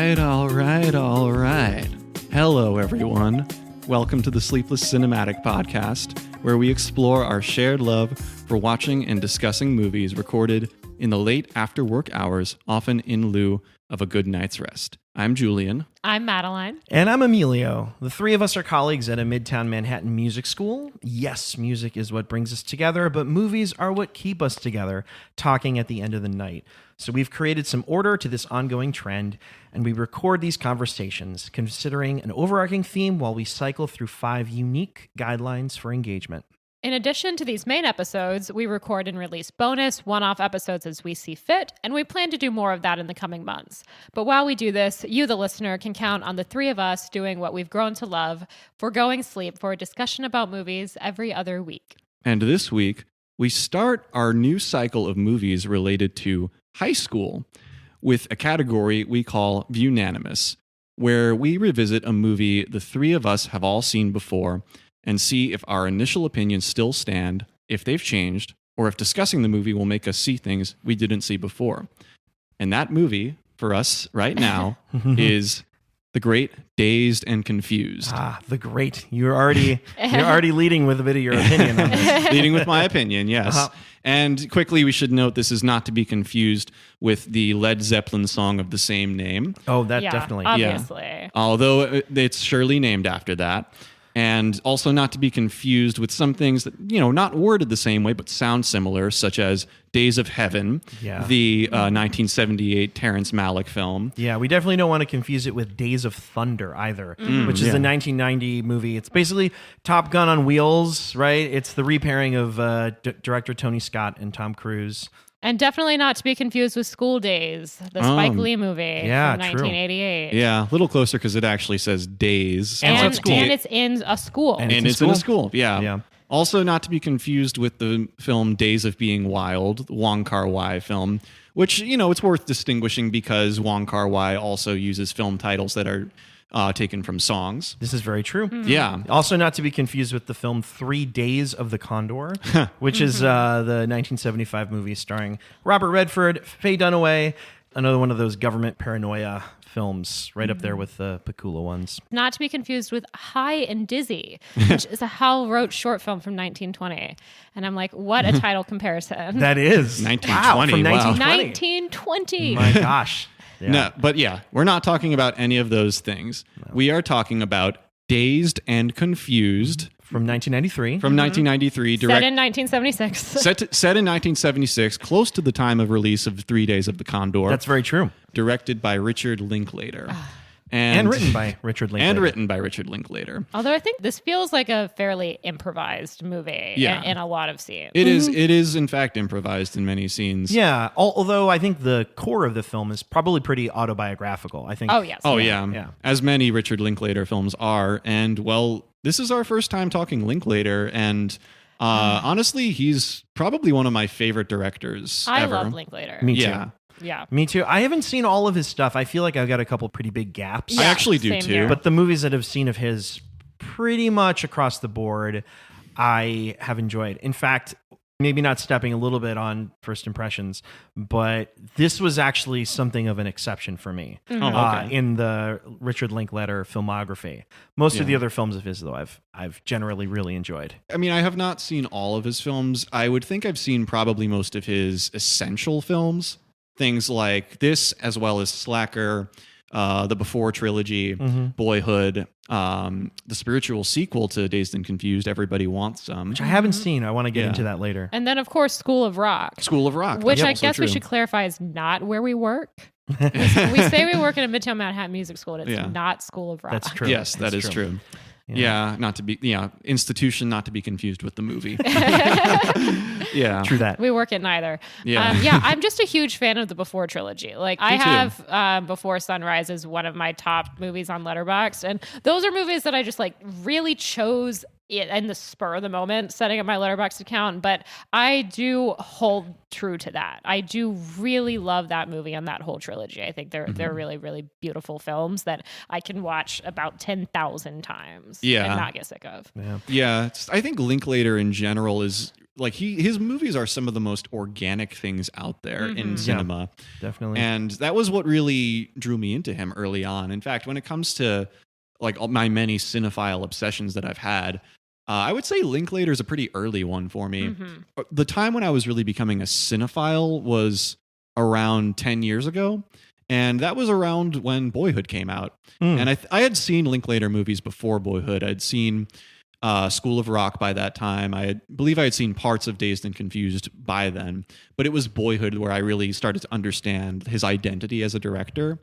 All right. Hello, everyone. Welcome to the Sleepless Cinematic Podcast, where we explore our shared love for watching and discussing movies recorded in the late after-work hours, often in lieu of a good night's rest. I'm Julian. I'm Madeline. And I'm Emilio. The three of us are colleagues at a Midtown Manhattan music school. Yes, music is what brings us together, but movies are what keep us together, talking at the end of the night. So we've created some order to this ongoing trend, and we record these conversations, considering an overarching theme while we cycle through 5 unique guidelines for engagement. In addition to these main episodes, we record and release bonus one-off episodes as we see fit, and we plan to do more of that in the coming months. But while we do this, you, the listener, can count on the three of us doing what we've grown to love, foregoing sleep for a discussion about movies every other week. And this week, we start our new cycle of movies related to high school with a category we call Viewunanimous, where we revisit a movie the three of us have all seen before and see if our initial opinions still stand, if they've changed, or if discussing the movie will make us see things we didn't see before. And that movie, for us right now, is the great Dazed and Confused. Ah, the great. You're already leading with a bit of your opinion on this. Leading with my opinion, yes. Uh-huh. And quickly, we should note this is not to be confused with the Led Zeppelin song of the same name. Oh, that Yeah, definitely. obviously. Yeah. Although it's surely named after that. And also not to be confused with some things that, not worded the same way, but sound similar, such as Days of Heaven, the 1978 Terrence Malick film. Yeah, we definitely don't want to confuse it with Days of Thunder either, which is the 1990 movie. It's basically Top Gun on wheels, right? It's the repairing of director Tony Scott and Tom Cruise. And definitely not to be confused with School Days, the Spike Lee movie from 1988. Yeah, a little closer because it actually says Days. And it's in a school. And it's in a school, yeah. Also not to be confused with the film Days of Being Wild, the Wong Kar-wai film, which, it's worth distinguishing because Wong Kar-wai also uses film titles that are taken from songs. This is very true. Mm-hmm. Yeah. Also not to be confused with the film 3 Days of the Condor, which is the 1975 movie starring Robert Redford, Faye Dunaway, another one of those government paranoia films, right up there with the Pakula ones. Not to be confused with High and Dizzy, which is a Hal Roach short film from 1920. And I'm like, what a title comparison. That is. 1920. Wow, from 1920. My gosh. Yeah. No, but we're not talking about any of those things. No. We are talking about Dazed and Confused. From 1993. From 1993. Set in 1976. Set in 1976, close to the time of release of 3 Days of the Condor. That's very true. Directed by Richard Linklater. And written by Richard Linklater. Although I think this feels like a fairly improvised movie in a lot of scenes. It is in fact improvised in many scenes. Yeah, although I think the core of the film is probably pretty autobiographical. I think. Oh, yes. Oh, yeah. As many Richard Linklater films are. And, well, this is our first time talking Linklater, and honestly, he's probably one of my favorite directors ever. I love Linklater. Me too. Yeah. Me too. I haven't seen all of his stuff. I feel like I've got a couple pretty big gaps. Yeah, I actually do too. Here. But the movies that I've seen of his pretty much across the board, I have enjoyed. In fact, maybe not stepping a little bit on first impressions, but this was actually something of an exception for me in the Richard Linklater filmography. Most of the other films of his, though, I've generally really enjoyed. I mean, I have not seen all of his films. I would think I've seen probably most of his essential films. Things like this, as well as Slacker, the Before trilogy, Boyhood, the spiritual sequel to Dazed and Confused, Everybody Wants Some. Which I haven't seen. I want to get into that later. And then, of course, School of Rock. Which I guess we should clarify is not where we work. We say we work in a Midtown Manhattan music school, and it's not School of Rock. That's true. Yes, that is true. Yeah, not to be institution, not to be confused with the movie. Yeah, true that. We work at neither. Yeah, I'm just a huge fan of the Before trilogy. Like I have Before Sunrise as one of my top movies on Letterboxd, and those are movies that I just like really chose in the spur of the moment, setting up my Letterboxd account. But I do hold true to that. I do really love that movie and that whole trilogy. I think they're really, really beautiful films that I can watch about 10,000 times and not get sick of. Yeah. I think Linklater in general is like his movies are some of the most organic things out there in cinema. Yeah, definitely. And that was what really drew me into him early on. In fact, when it comes to like my many cinephile obsessions that I've had, I would say Linklater is a pretty early one for me. The time when I was really becoming a cinephile was around 10 years ago. And that was around when Boyhood came out. And I had seen Linklater movies before Boyhood. I'd seen School of Rock by that time. believe I had seen parts of Dazed and Confused by then. But it was Boyhood where I really started to understand his identity as a director.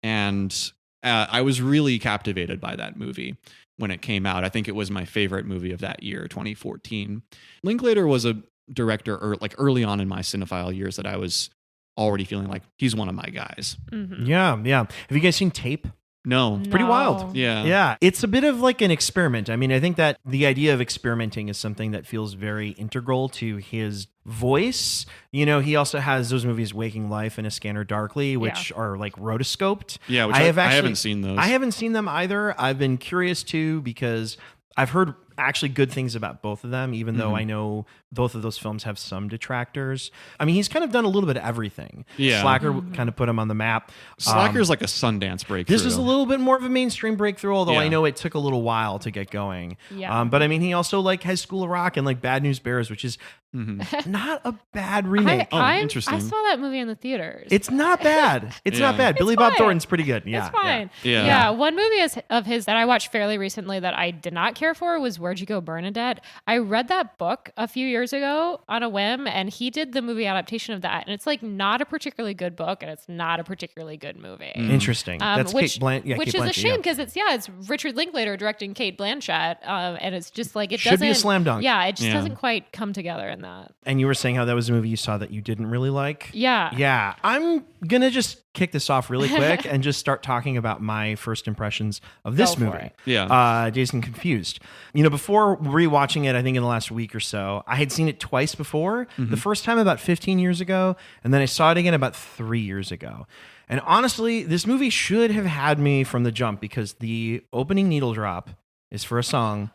And I was really captivated by that movie when it came out. I think it was my favorite movie of that year, 2014. Linklater was a director early on in my cinephile years that I was already feeling like he's one of my guys. Yeah. Have you guys seen Tape? No. It's pretty wild. Yeah. It's a bit of like an experiment. I mean, I think that the idea of experimenting is something that feels very integral to his voice. You know, he also has those movies Waking Life and A Scanner Darkly, which are like rotoscoped. Yeah, which I haven't seen those. I haven't seen them either. I've been curious too because I've heard actually good things about both of them, even though I know both of those films have some detractors. I mean, he's kind of done a little bit of everything. Yeah. Slacker kind of put him on the map. Slacker's like a Sundance breakthrough. This is a little bit more of a mainstream breakthrough, although I know it took a little while to get going. Yeah. But I mean, he also like has School of Rock and like Bad News Bears, which is not a bad remake. Interesting. I saw that movie in the theaters. It's not bad. It's not bad. Billy Bob fine. Thornton's pretty good. Yeah. It's fine. Yeah. One movie of his that I watched fairly recently that I did not care for was Where'd You Go, Bernadette? I read that book a few years ago on a whim, and he did the movie adaptation of that. And it's like not a particularly good book, and it's not a particularly good movie. Interesting. That's which, Kate Blanchett. Which Kate is a Blanchett, shame because it's Richard Linklater directing Kate Blanchett, and it's just like it Should doesn't be a slam dunk. Yeah, it just doesn't quite come together in that. And you were saying how that was a movie you saw that you didn't really like. Yeah. I'm gonna just kick this off really quick and just start talking about my first impressions of this Go for movie. it. Dazed and Confused. You know, before rewatching it, I think in the last week or so, I had seen it twice before. The first time about 15 years ago, and then I saw it again about 3 years ago. And honestly, this movie should have had me from the jump because the opening needle drop is for a song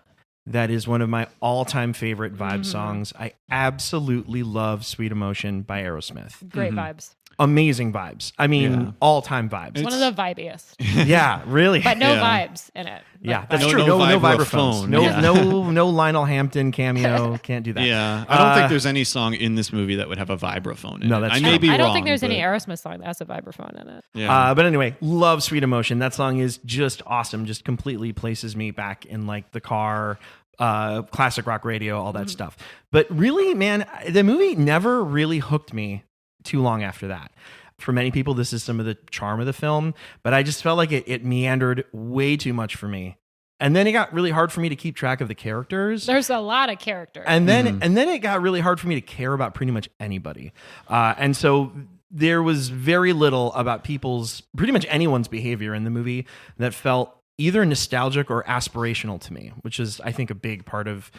that is one of my all-time favorite vibe songs. I absolutely love Sweet Emotion by Aerosmith. Great vibes. Amazing vibes. I mean, all-time vibes. One of the vibiest. Yeah, really. But no vibes in it. Yeah, that's No- true. no No vibraphone. vibraphones. No Lionel Hampton cameo. Can't do that. Yeah, I don't think there's any song in this movie that would have a vibraphone in No, it. that's I true. may be I don't wrong, think there's any but- Aerosmith song that has a vibraphone in it. Yeah. But anyway, love Sweet Emotion. That song is just awesome. Just completely places me back in like the car, classic rock radio, all that stuff. But really, man, the movie never really hooked me too long after that. For many people, this is some of the charm of the film, but I just felt like it meandered way too much for me. And then it got really hard for me to keep track of the characters. There's a lot of characters. And then it got really hard for me to care about pretty much anybody. And so there was very little about pretty much anyone's behavior in the movie that felt either nostalgic or aspirational to me, which is, I think, a big part of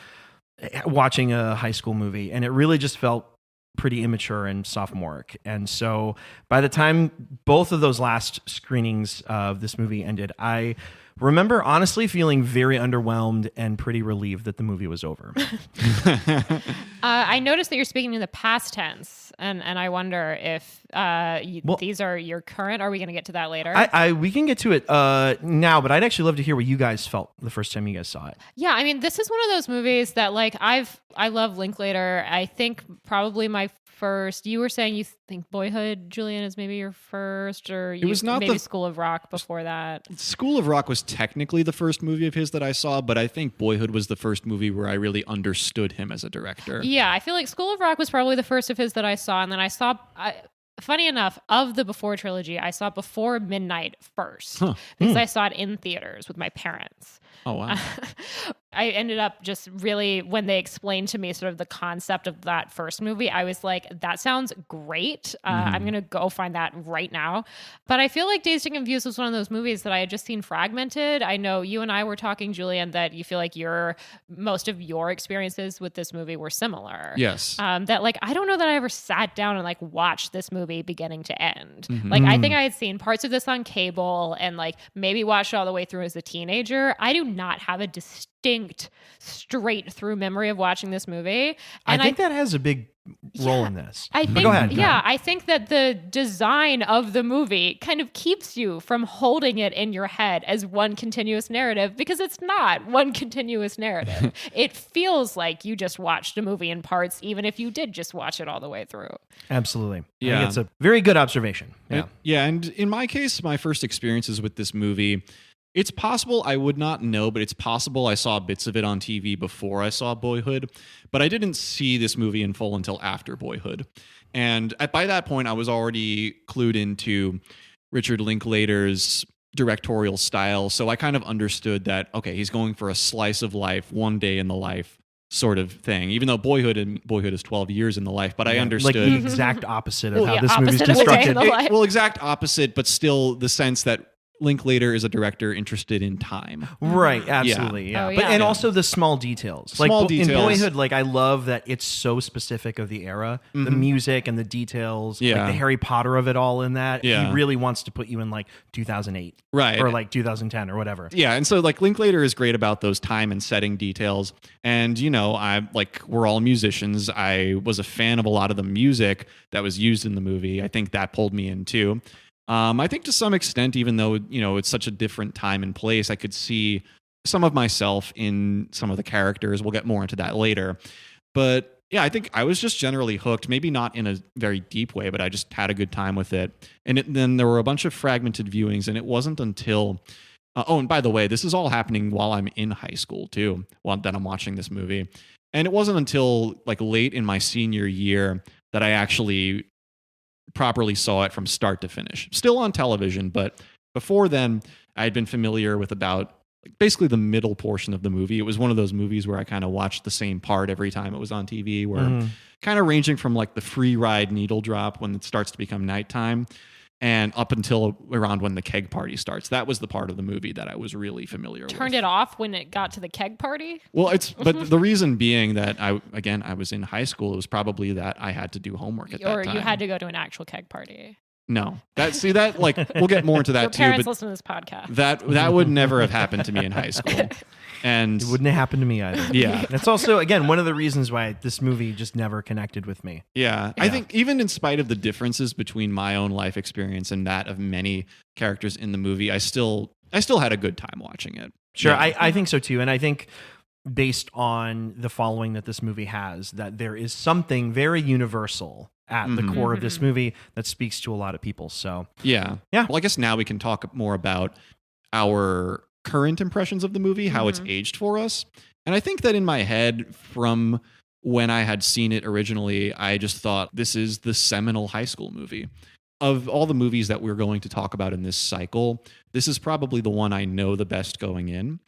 watching a high school movie. And it really just felt pretty immature and sophomoric. And so by the time both of those last screenings of this movie ended, I remember honestly feeling very underwhelmed and pretty relieved that the movie was over. I noticed that you're speaking in the past tense, and I wonder if these are your current. Are we going to get to that later? We can get to it now, but I'd actually love to hear what you guys felt the first time you guys saw it. Yeah, I mean, this is one of those movies that like I love Linklater. I think probably my first. You were saying you think Boyhood, Julian, is maybe your first, or It was not maybe School of Rock before that. School of Rock was technically the first movie of his that I saw, but I think Boyhood was the first movie where I really understood him as a director. Yeah, I feel like School of Rock was probably the first of his that I saw, and then I saw. Funny enough, of the Before trilogy, I saw Before Midnight first because I saw it in theaters with my parents. Oh, wow. I ended up just really, when they explained to me sort of the concept of that first movie, I was like, that sounds great. I'm going to go find that right now. But I feel like Dazed and Confused was one of those movies that I had just seen fragmented. I know you and I were talking, Julian, that you feel like most of your experiences with this movie were similar. Yes. That like, I don't know that I ever sat down and like watched this movie beginning to end. Like, I think I had seen parts of this on cable and like maybe watched it all the way through as a teenager. I do not have a distinct distinct straight through memory of watching this movie. And I think that has a big role in this. I think, go ahead. I think that the design of the movie kind of keeps you from holding it in your head as one continuous narrative, because it's not one continuous narrative. It feels like you just watched a movie in parts, even if you did just watch it all the way through. Absolutely. Yeah. I think it's a very good observation. Yeah. And in my case, my first experiences with this movie, it's possible I would not know, but it's possible I saw bits of it on TV before I saw Boyhood, but I didn't see this movie in full until after Boyhood. And by that point, I was already clued into Richard Linklater's directorial style, so I kind of understood that, okay, he's going for a slice of life, one day in the life sort of thing, even though Boyhood is 12 years in the life, but I understood. Like the exact opposite of how this movie's opposite of a day in constructed. the Well, exact opposite, but still the sense that Linklater is a director interested in time. Right, absolutely, yeah. Oh, But and yeah. also the small details. Small like details. In Boyhood, like I love that it's so specific of the era. The music and the details, like Yeah. the Harry Potter of it all in that. Yeah. He really wants to put you in like 2008. Right. Or like 2010 or whatever. Yeah, and so like Linklater is great about those time and setting details. And we're all musicians. I was a fan of a lot of the music that was used in the movie. I think that pulled me in too. I think to some extent, even though, it's such a different time and place, I could see some of myself in some of the characters. We'll get more into that later. But yeah, I think I was just generally hooked, maybe not in a very deep way, but I just had a good time with it. And then there were a bunch of fragmented viewings, and it wasn't until... and by the way, this is all happening while I'm in high school too, that I'm watching this movie. And it wasn't until like late in my senior year that I actually properly saw it from start to finish. Still on television, but before then, I had been familiar with about basically the middle portion of the movie. It was one of those movies where I kind of watched the same part every time it was on TV, where kind of ranging from like the free ride needle drop when it starts to become nighttime, and up until around when the keg party starts. That was the part of the movie that I was really familiar with. Turned it off when it got to the keg party? Well, but the reason being that I was in high school. It was probably that I had to do homework at that time. Or you had to go to an actual keg party. No, we'll get more into that Your too. parents But listen to this podcast. that would never have happened to me in high school. And It wouldn't have happened to me either. Yeah. That's also, again, one of the reasons why this movie just never connected with me. Yeah. I think even in spite of the differences between my own life experience and that of many characters in the movie, I still had a good time watching it. Sure, Yeah. I think so too. And I think based on the following that this movie has, that there is something very universal at the core of this movie that speaks to a lot of people. So Yeah. Yeah. Well, I guess now we can talk more about our current impressions of the movie, how it's aged for us. And I think that in my head, from when I had seen it originally, I just thought this is the seminal high school movie. Of all the movies that we're going to talk about in this cycle, this is probably the one I know the best going in.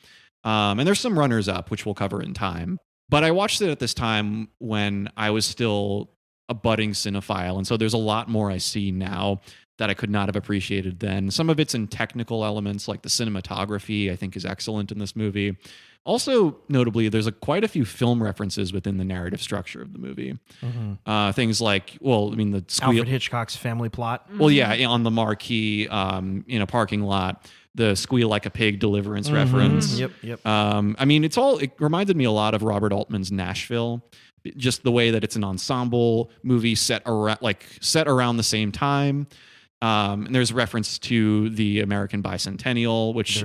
And there's some runners up, which we'll cover in time. But I watched it at this time when I was still a budding cinephile. And so there's a lot more I see now that I could not have appreciated then. Some of it's in technical elements, like the cinematography, I think is excellent in this movie. Also, notably, there's quite a few film references within the narrative structure of the movie. Things like, the squeal. Alfred Hitchcock's family plot. Well, yeah, on the marquee in a parking lot, the squeal like a pig deliverance reference. Yep. It reminded me a lot of Robert Altman's Nashville. Just the way that it's an ensemble movie set around the same time. And there's reference to the American Bicentennial, which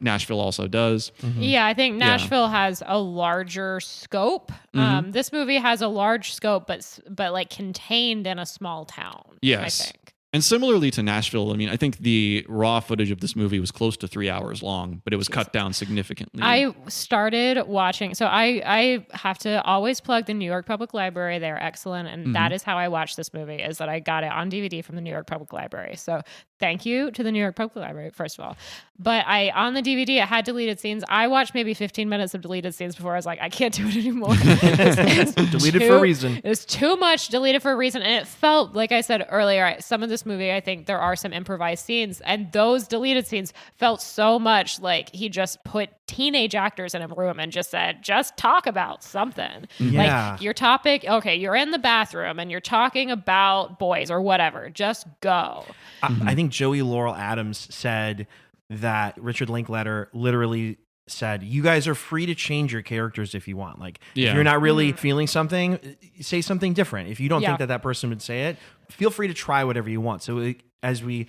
Nashville also does. Yeah, I think Nashville has a larger scope. This movie has a large scope, but like contained in a small town. Yes. I think. And similarly to Nashville, I think the raw footage of this movie was close to 3 hours long, but it was cut down significantly. I started watching, so I have to always plug the New York Public Library. They're excellent, and that is how I watched this movie, is that I got it on DVD from the New York Public Library. So thank you to the New York Public Library, first of all. But on the DVD, it had deleted scenes. I watched maybe 15 minutes of deleted scenes before I was like, I can't do it anymore. It's Deleted for a reason. It was too much deleted for a reason. And it felt, like I said earlier, some of this movie, I think there are some improvised scenes. And those deleted scenes felt so much like he just put teenage actors in a room and just said, just talk about something. Yeah. Like your topic, okay, you're in the bathroom and you're talking about boys or whatever. Just go. I think Joey Laurel Adams said that Richard Linklater literally said, you guys are free to change your characters if you want. Like, Yeah. if you're not really feeling something, say something different. If you don't Yeah. think that person would say it, feel free to try whatever you want. So as we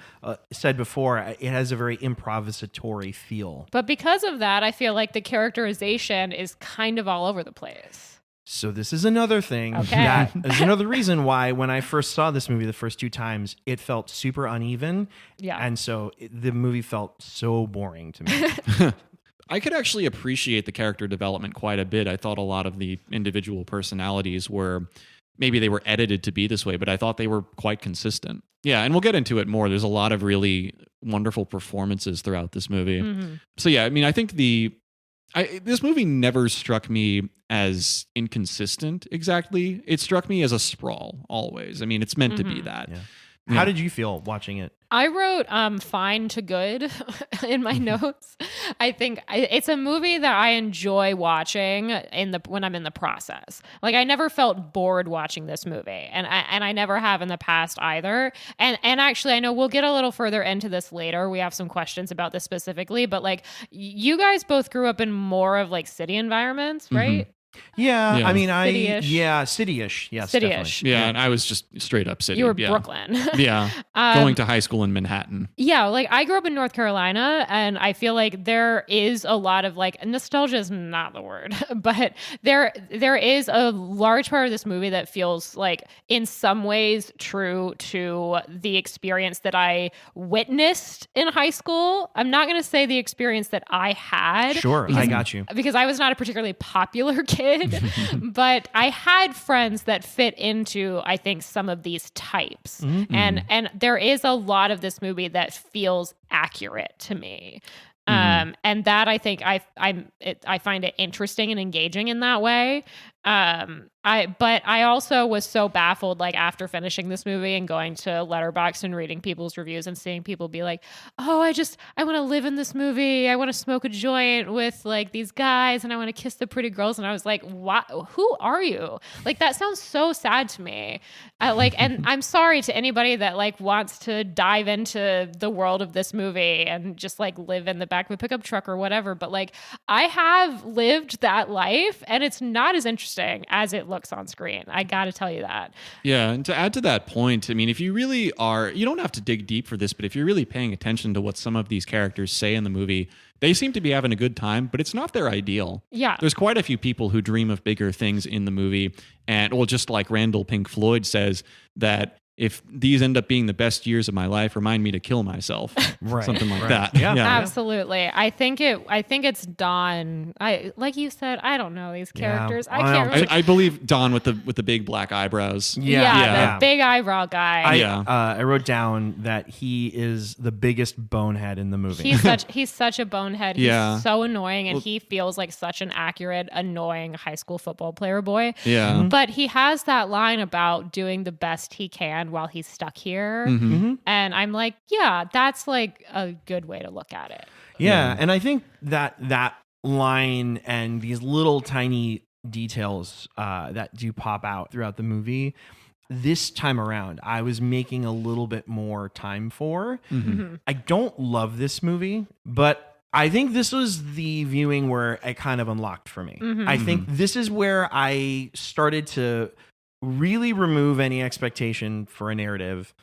said before, it has a very improvisatory feel. But because of that, I feel like the characterization is kind of all over the place. So this is another thing. Okay. That is another reason why when I first saw this movie the first 2 times, it felt super uneven. Yeah. And so the movie felt so boring to me. I could actually appreciate the character development quite a bit. I thought a lot of the individual personalities were, maybe they were edited to be this way, but I thought they were quite consistent. Yeah, and we'll get into it more. There's a lot of really wonderful performances throughout this movie. Mm-hmm. So yeah, I mean, I think this movie never struck me as inconsistent exactly. It struck me as a sprawl always. I mean, it's meant to be that. Yeah. Yeah. How did you feel watching it? I wrote fine to good in my notes. I think it's a movie that I enjoy watching when I'm in the process. Like, I never felt bored watching this movie, and I never have in the past either. And actually, I know we'll get a little further into this later. We have some questions about this specifically, but like, you guys both grew up in more of like city environments, right? Yeah, Yeah. I mean, City-ish. cityish. Yes, City-ish. definitely. Yeah, and I was just straight up city. You were yeah. Brooklyn. Yeah, going to high school in Manhattan. Yeah, like I grew up in North Carolina, and I feel like there is a lot of like, nostalgia is not the word, but there is a large part of this movie that feels like in some ways true to the experience that I witnessed in high school. I'm not going to say the experience that I had. Sure, I got you. Because I was not a particularly popular kid, but I had friends that fit into, I think, some of these types. And there is a lot of this movie that feels accurate to me. And that I think I find it interesting and engaging in that way. But I also was so baffled, like after finishing this movie and going to Letterboxd and reading people's reviews and seeing people be like, "Oh, I want to live in this movie. I want to smoke a joint with like these guys, and I want to kiss the pretty girls." And I was like, "What? Who are you?" Like, that sounds so sad to me. And I'm sorry to anybody that like wants to dive into the world of this movie and just like live in the back of a pickup truck or whatever. But like, I have lived that life, and it's not as interesting as it looks on screen. I got to tell you that. Yeah, and to add to that point, I mean, if you really are, you don't have to dig deep for this, but if you're really paying attention to what some of these characters say in the movie, they seem to be having a good time, but it's not their ideal. Yeah. There's quite a few people who dream of bigger things in the movie, and well, just like Randall Pink Floyd says that if these end up being the best years of my life, remind me to kill myself. Right. Something like Right. that. Yeah. Absolutely. I think it's Don. Like you said, I don't know these characters. Yeah. I can't remember. I believe Don with the big black eyebrows. The big eyebrow guy. I wrote down that he is the biggest bonehead in the movie. He's such a bonehead. Yeah. He's so annoying, and he feels like such an accurate, annoying high school football player boy. Yeah. But he has that line about doing the best he can while he's stuck here. And I'm like, yeah, that's like a good way to look at it. Yeah, and I think that line and these little tiny details that do pop out throughout the movie, this time around, I was making a little bit more time for. I don't love this movie, but I think this was the viewing where it kind of unlocked for me. I think this is where I started to really remove any expectation for a narrative.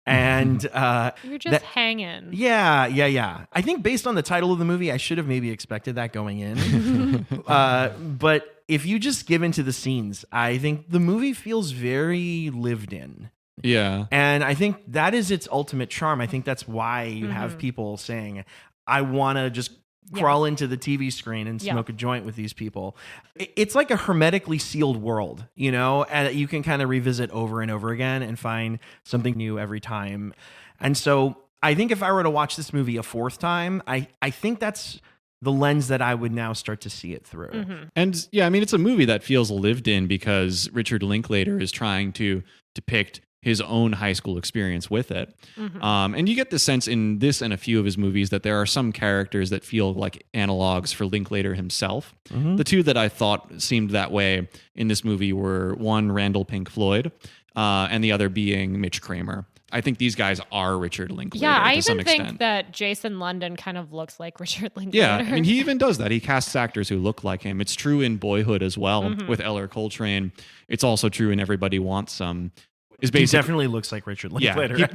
And you're just hanging. Yeah. I think based on the title of the movie, I should have maybe expected that going in. But if you just give into the scenes, I think the movie feels very lived in. Yeah. And I think that is its ultimate charm. I think that's why you have people saying, I want to just crawl into the TV screen and smoke a joint with these people. It's like a hermetically sealed world, you know, and you can kind of revisit over and over again and find something new every time. And so I think if I were to watch this movie a fourth time, I think that's the lens that I would now start to see it through. And yeah, I mean, it's a movie that feels lived in because Richard Linklater is trying to depict his own high school experience with it. And you get the sense in this and a few of his movies that there are some characters that feel like analogs for Linklater himself. The two that I thought seemed that way in this movie were one, Randall Pink Floyd, and the other being Mitch Kramer. I think these guys are Richard Linklater Yeah, I to some even think extent. that Jason London kind of looks like Richard Linklater. Yeah, I mean, he even does that. He casts actors who look like him. It's true in Boyhood as well with Eller Coltrane. It's also true in Everybody Wants Some. He definitely looks like Richard Linklater.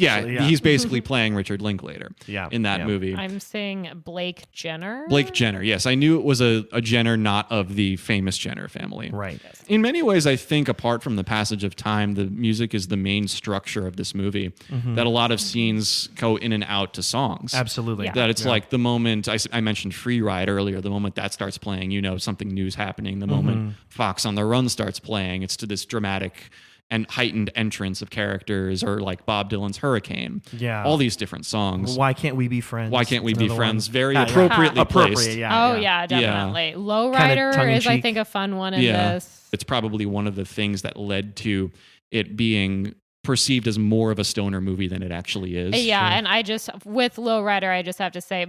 He's basically playing Richard Linklater in that movie. I'm saying Blake Jenner. Blake Jenner, yes. I knew it was a Jenner, not of the famous Jenner family. Right. In many ways, I think apart from the passage of time, the music is the main structure of this movie, that a lot of scenes go in and out to songs. Absolutely. That it's like the moment, I mentioned Free Ride earlier, the moment that starts playing, you know something new is happening. The moment Fox on the Run starts playing, it's to this dramatic and heightened entrance of characters, or like Bob Dylan's Hurricane. Yeah. All these different songs. Why Can't We Be Friends? Why Can't We Be Friends? One. Very appropriately placed. Definitely. Lowrider is, I think, a fun one in this. It's probably one of the things that led to it being perceived as more of a stoner movie than it actually is. Yeah, and with Lowrider, I just have to say,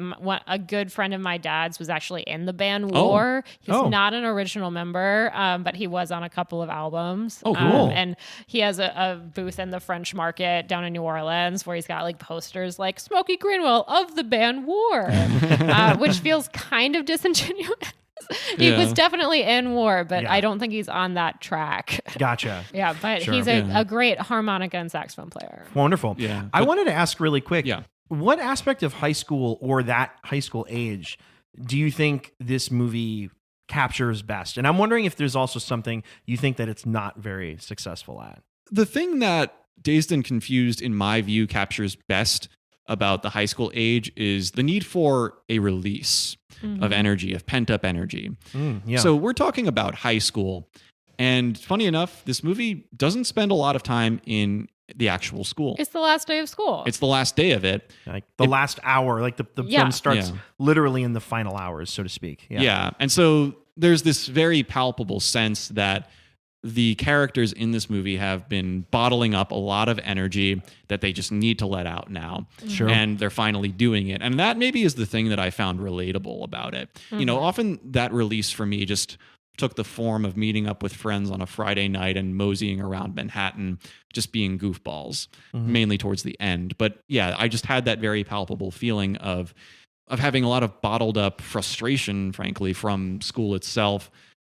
a good friend of my dad's was actually in the band War. He's not an original member, but he was on a couple of albums. Oh, cool. And he has a booth in the French Market down in New Orleans where he's got like posters like Smokey Greenwell of the band War, which feels kind of disingenuous. He was definitely in War, but I don't think he's on that track. Gotcha. Yeah, but he's a great harmonica and saxophone player. Wonderful. Yeah. I wanted to ask really quick, Yeah. what aspect of high school or that high school age do you think this movie captures best? And I'm wondering if there's also something you think that it's not very successful at. The thing that Dazed and Confused, in my view, captures best about the high school age is the need for a release of energy, of pent-up energy. So we're talking about high school. And funny enough, this movie doesn't spend a lot of time in the actual school. It's the last day of school. It's the last day of it. Like the last hour, like the film starts literally in the final hours, so to speak. Yeah. And so there's this very palpable sense that the characters in this movie have been bottling up a lot of energy that they just need to let out now. Sure. And they're finally doing it. And that maybe is the thing that I found relatable about it. You know, often that release for me just took the form of meeting up with friends on a Friday night and moseying around Manhattan, just being goofballs, mainly towards the end. But yeah, I just had that very palpable feeling of having a lot of bottled up frustration, frankly, from school itself.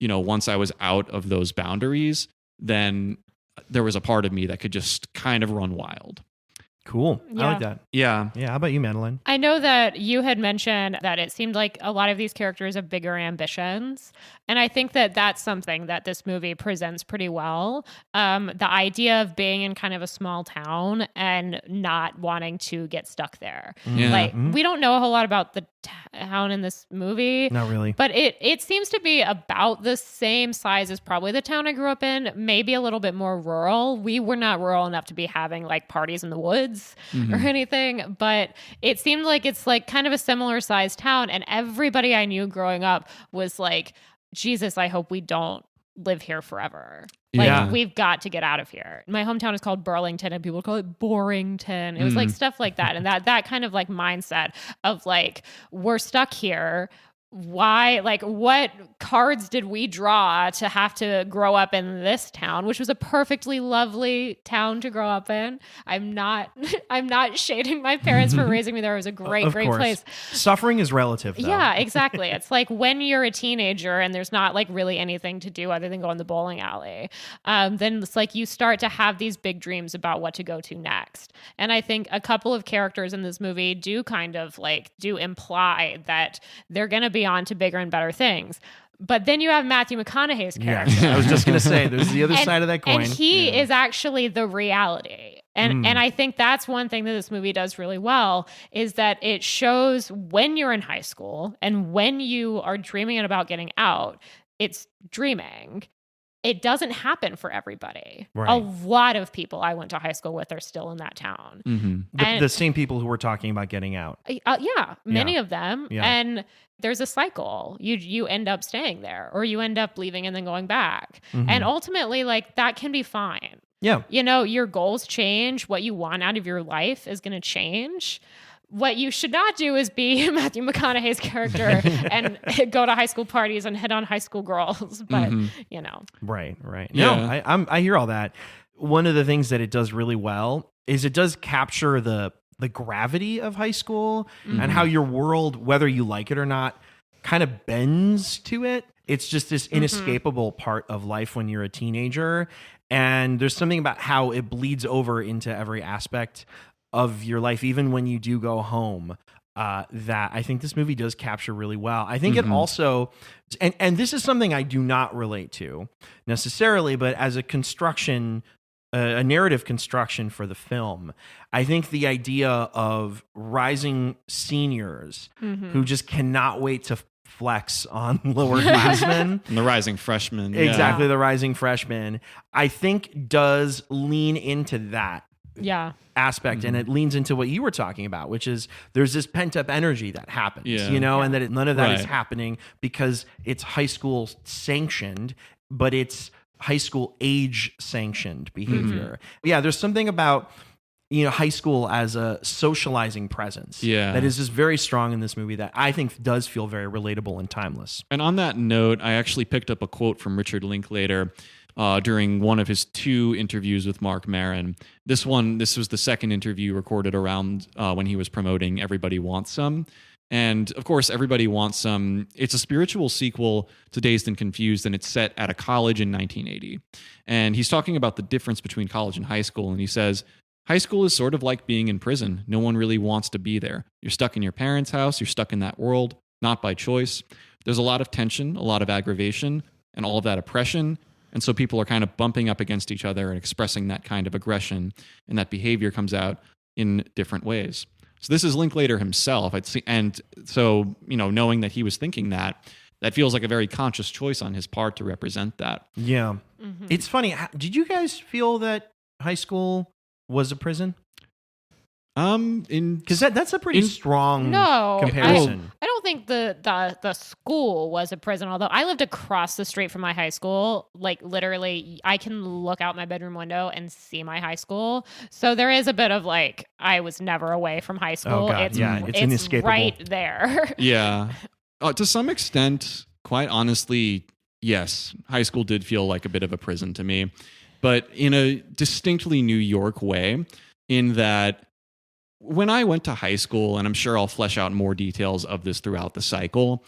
You know, once I was out of those boundaries, then there was a part of me that could just kind of run wild. Cool. Yeah. I like that. Yeah. Yeah. How about you, Madeline? I know that you had mentioned that it seemed like a lot of these characters have bigger ambitions. And I think that that's something that this movie presents pretty well. The idea of being in kind of a small town and not wanting to get stuck there. Yeah. Like, we don't know a whole lot about the town in this movie. Not really. But it seems to be about the same size as probably the town I grew up in, maybe a little bit more rural. We were not rural enough to be having like parties in the woods or anything, but it seemed like it's like kind of a similar sized town, and everybody I knew growing up was like, Jesus, I hope we don't live here forever. Like, we've got to get out of here. My hometown is called Burlington, and people call it Borington. It was like stuff like that. And that kind of like mindset of like, we're stuck here. Why, like, what cards did we draw to have to grow up in this town, which was a perfectly lovely town to grow up in? I'm not shading my parents for raising me there. It was a great place. Suffering is relative, though. Yeah, exactly. It's like when you're a teenager and there's not like really anything to do other than go in the bowling alley, then it's like you start to have these big dreams about what to go to next. And I think a couple of characters in this movie do imply that they're going to be on to bigger and better things. But then you have Matthew McConaughey's character. Yeah, I was just going to say, there's the other side of that coin. And he is actually the reality. And I think that's one thing that this movie does really well, is that it shows when you're in high school and when you are dreaming about getting out, it's dreaming. It doesn't happen for everybody. Right. A lot of people I went to high school with are still in that town. The same people who were talking about getting out. Many of them. Yeah. And there's a cycle. You end up staying there, or you end up leaving and then going back. And ultimately, like, that can be fine. Yeah. You know, your goals change. What you want out of your life is going to change. What you should not do is be Matthew McConaughey's character and go to high school parties and hit on high school girls. But, you know. Right. Yeah. No, I hear all that. one of the things that it does really well is it does capture the gravity of high school and how your world, whether you like it or not, kind of bends to it. It's just this inescapable part of life when you're a teenager. And there's something about how it bleeds over into every aspect of your life, even when you do go home, that I think this movie does capture really well. I think it also, and this is something I do not relate to necessarily, but as a construction, a narrative construction for the film, I think the idea of rising seniors who just cannot wait to flex on lower classmen. And the rising freshmen. Exactly, the rising freshmen, I think does lean into that aspect. And it leans into what you were talking about, which is there's this pent up energy that happens, and that none of that is happening because it's high school sanctioned, but it's high school age sanctioned behavior. Yeah, there's something about high school as a socializing presence that is just very strong in this movie that I think does feel very relatable and timeless. And on that note, I actually picked up a quote from Richard Linklater during one of his 2 interviews with Mark Maron. This was the second interview recorded around when he was promoting Everybody Wants Some. And of course, Everybody Wants Some. It's a spiritual sequel to Dazed and Confused, and it's set at a college in 1980. And he's talking about the difference between college and high school. And he says, high school is sort of like being in prison. No one really wants to be there. You're stuck in your parents' house. You're stuck in that world, not by choice. There's a lot of tension, a lot of aggravation, and all of that oppression. And so people are kind of bumping up against each other and expressing that kind of aggression. And that behavior comes out in different ways. So this is Linklater himself. And so, knowing that he was thinking that feels like a very conscious choice on his part to represent that. Yeah. It's funny. Did you guys feel that high school was a prison? Because that's a pretty strong comparison. I don't think the school was a prison, although I lived across the street from my high school. Like literally, I can look out my bedroom window and see my high school. So there is a bit of like, I was never away from high school. Oh God, it's inescapable. Right there. Yeah. To some extent, quite honestly, yes, high school did feel like a bit of a prison to me, but in a distinctly New York way, in that when I went to high school, and I'm sure I'll flesh out more details of this throughout the cycle,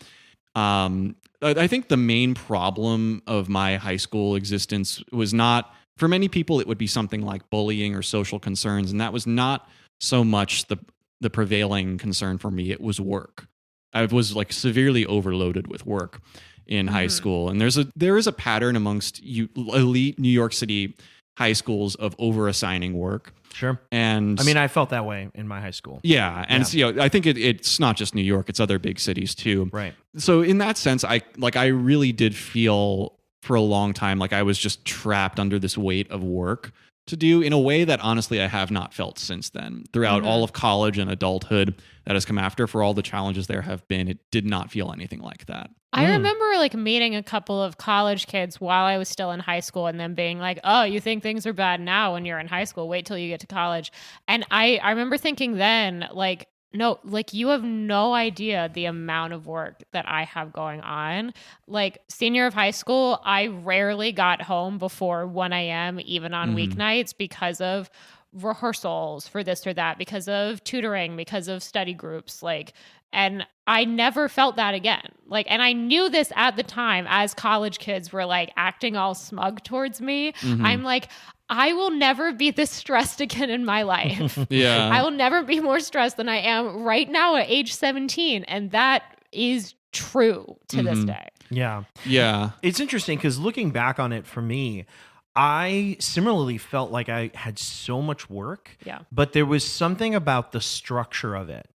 I think the main problem of my high school existence was not, for many people, it would be something like bullying or social concerns, and that was not so much the prevailing concern for me. It was work. I was like severely overloaded with work in high school, and there is a pattern amongst elite New York City high schools of over-assigning work. Sure. And I mean, I felt that way in my high school. Yeah. And I think it's not just New York, it's other big cities too. Right. So in that sense, I really did feel for a long time like I was just trapped under this weight of work to do in a way that honestly I have not felt since then. Throughout all of college and adulthood that has come after, for all the challenges there have been, it did not feel anything like that. I remember like meeting a couple of college kids while I was still in high school and them being like, oh, you think things are bad now when you're in high school, wait till you get to college. And I remember thinking then, like, no, like you have no idea the amount of work that I have going on. Like senior of high school, I rarely got home before 1 a.m. even on weeknights because of rehearsals for this or that, because of tutoring, because of study groups, and I never felt that again. And I knew this at the time as college kids were like acting all smug towards me. I'm like, I will never be this stressed again in my life. Yeah. I will never be more stressed than I am right now at age 17. And that is true to this day. Yeah. Yeah. It's interesting because looking back on it for me, I similarly felt like I had so much work, but there was something about the structure of it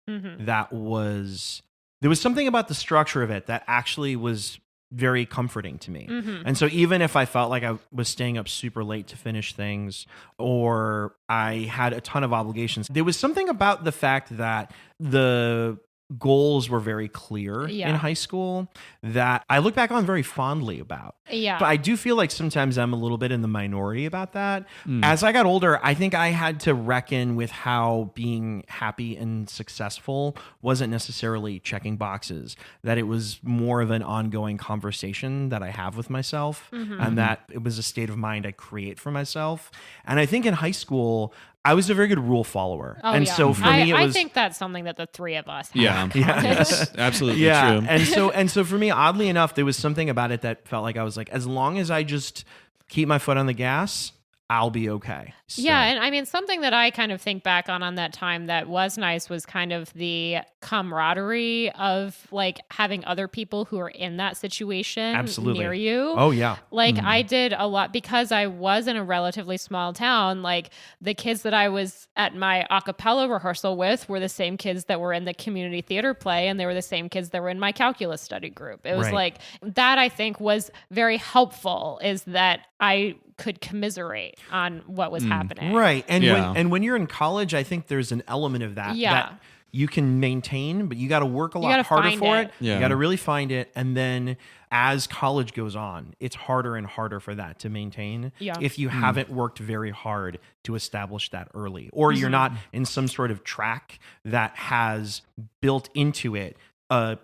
there was something about the structure of it that actually was very comforting to me. And so even if I felt like I was staying up super late to finish things or I had a ton of obligations, there was something about the fact that the goals were very clear Yeah. in high school that I look back on very fondly about. Yeah. But I do feel like sometimes I'm a little bit in the minority about that. As I got older, I think I had to reckon with how being happy and successful wasn't necessarily checking boxes, that it was more of an ongoing conversation that I have with myself, and that it was a state of mind I create for myself. And I think in high school, I was a very good rule follower. Oh, and yeah. so for me, it was... I think that's something that the three of us have. Yeah. Yes, absolutely true. And so for me, oddly enough, there was something about it that felt like I was like, as long as I just keep my foot on the gas, I'll be okay. So. Yeah, and I mean, something that I kind of think back on that time that was nice was kind of the camaraderie of like having other people who are in that situation Absolutely. near you. Oh, yeah. Like I did a lot because I was in a relatively small town. Like the kids that I was at my a cappella rehearsal with were the same kids that were in the community theater play, and they were the same kids that were in my calculus study group. It was Right. like that, I think, was very helpful, is that I could commiserate on what was happening. Right. And Yeah. when you're in college, I think there's an element of that Yeah. that you can maintain, but you got to work a lot gotta harder find for it. it. Yeah. You got to really find it. And then as college goes on, it's harder and harder for that to maintain Yeah. if you haven't worked very hard to establish that early, or you're not in some sort of track that has built into it a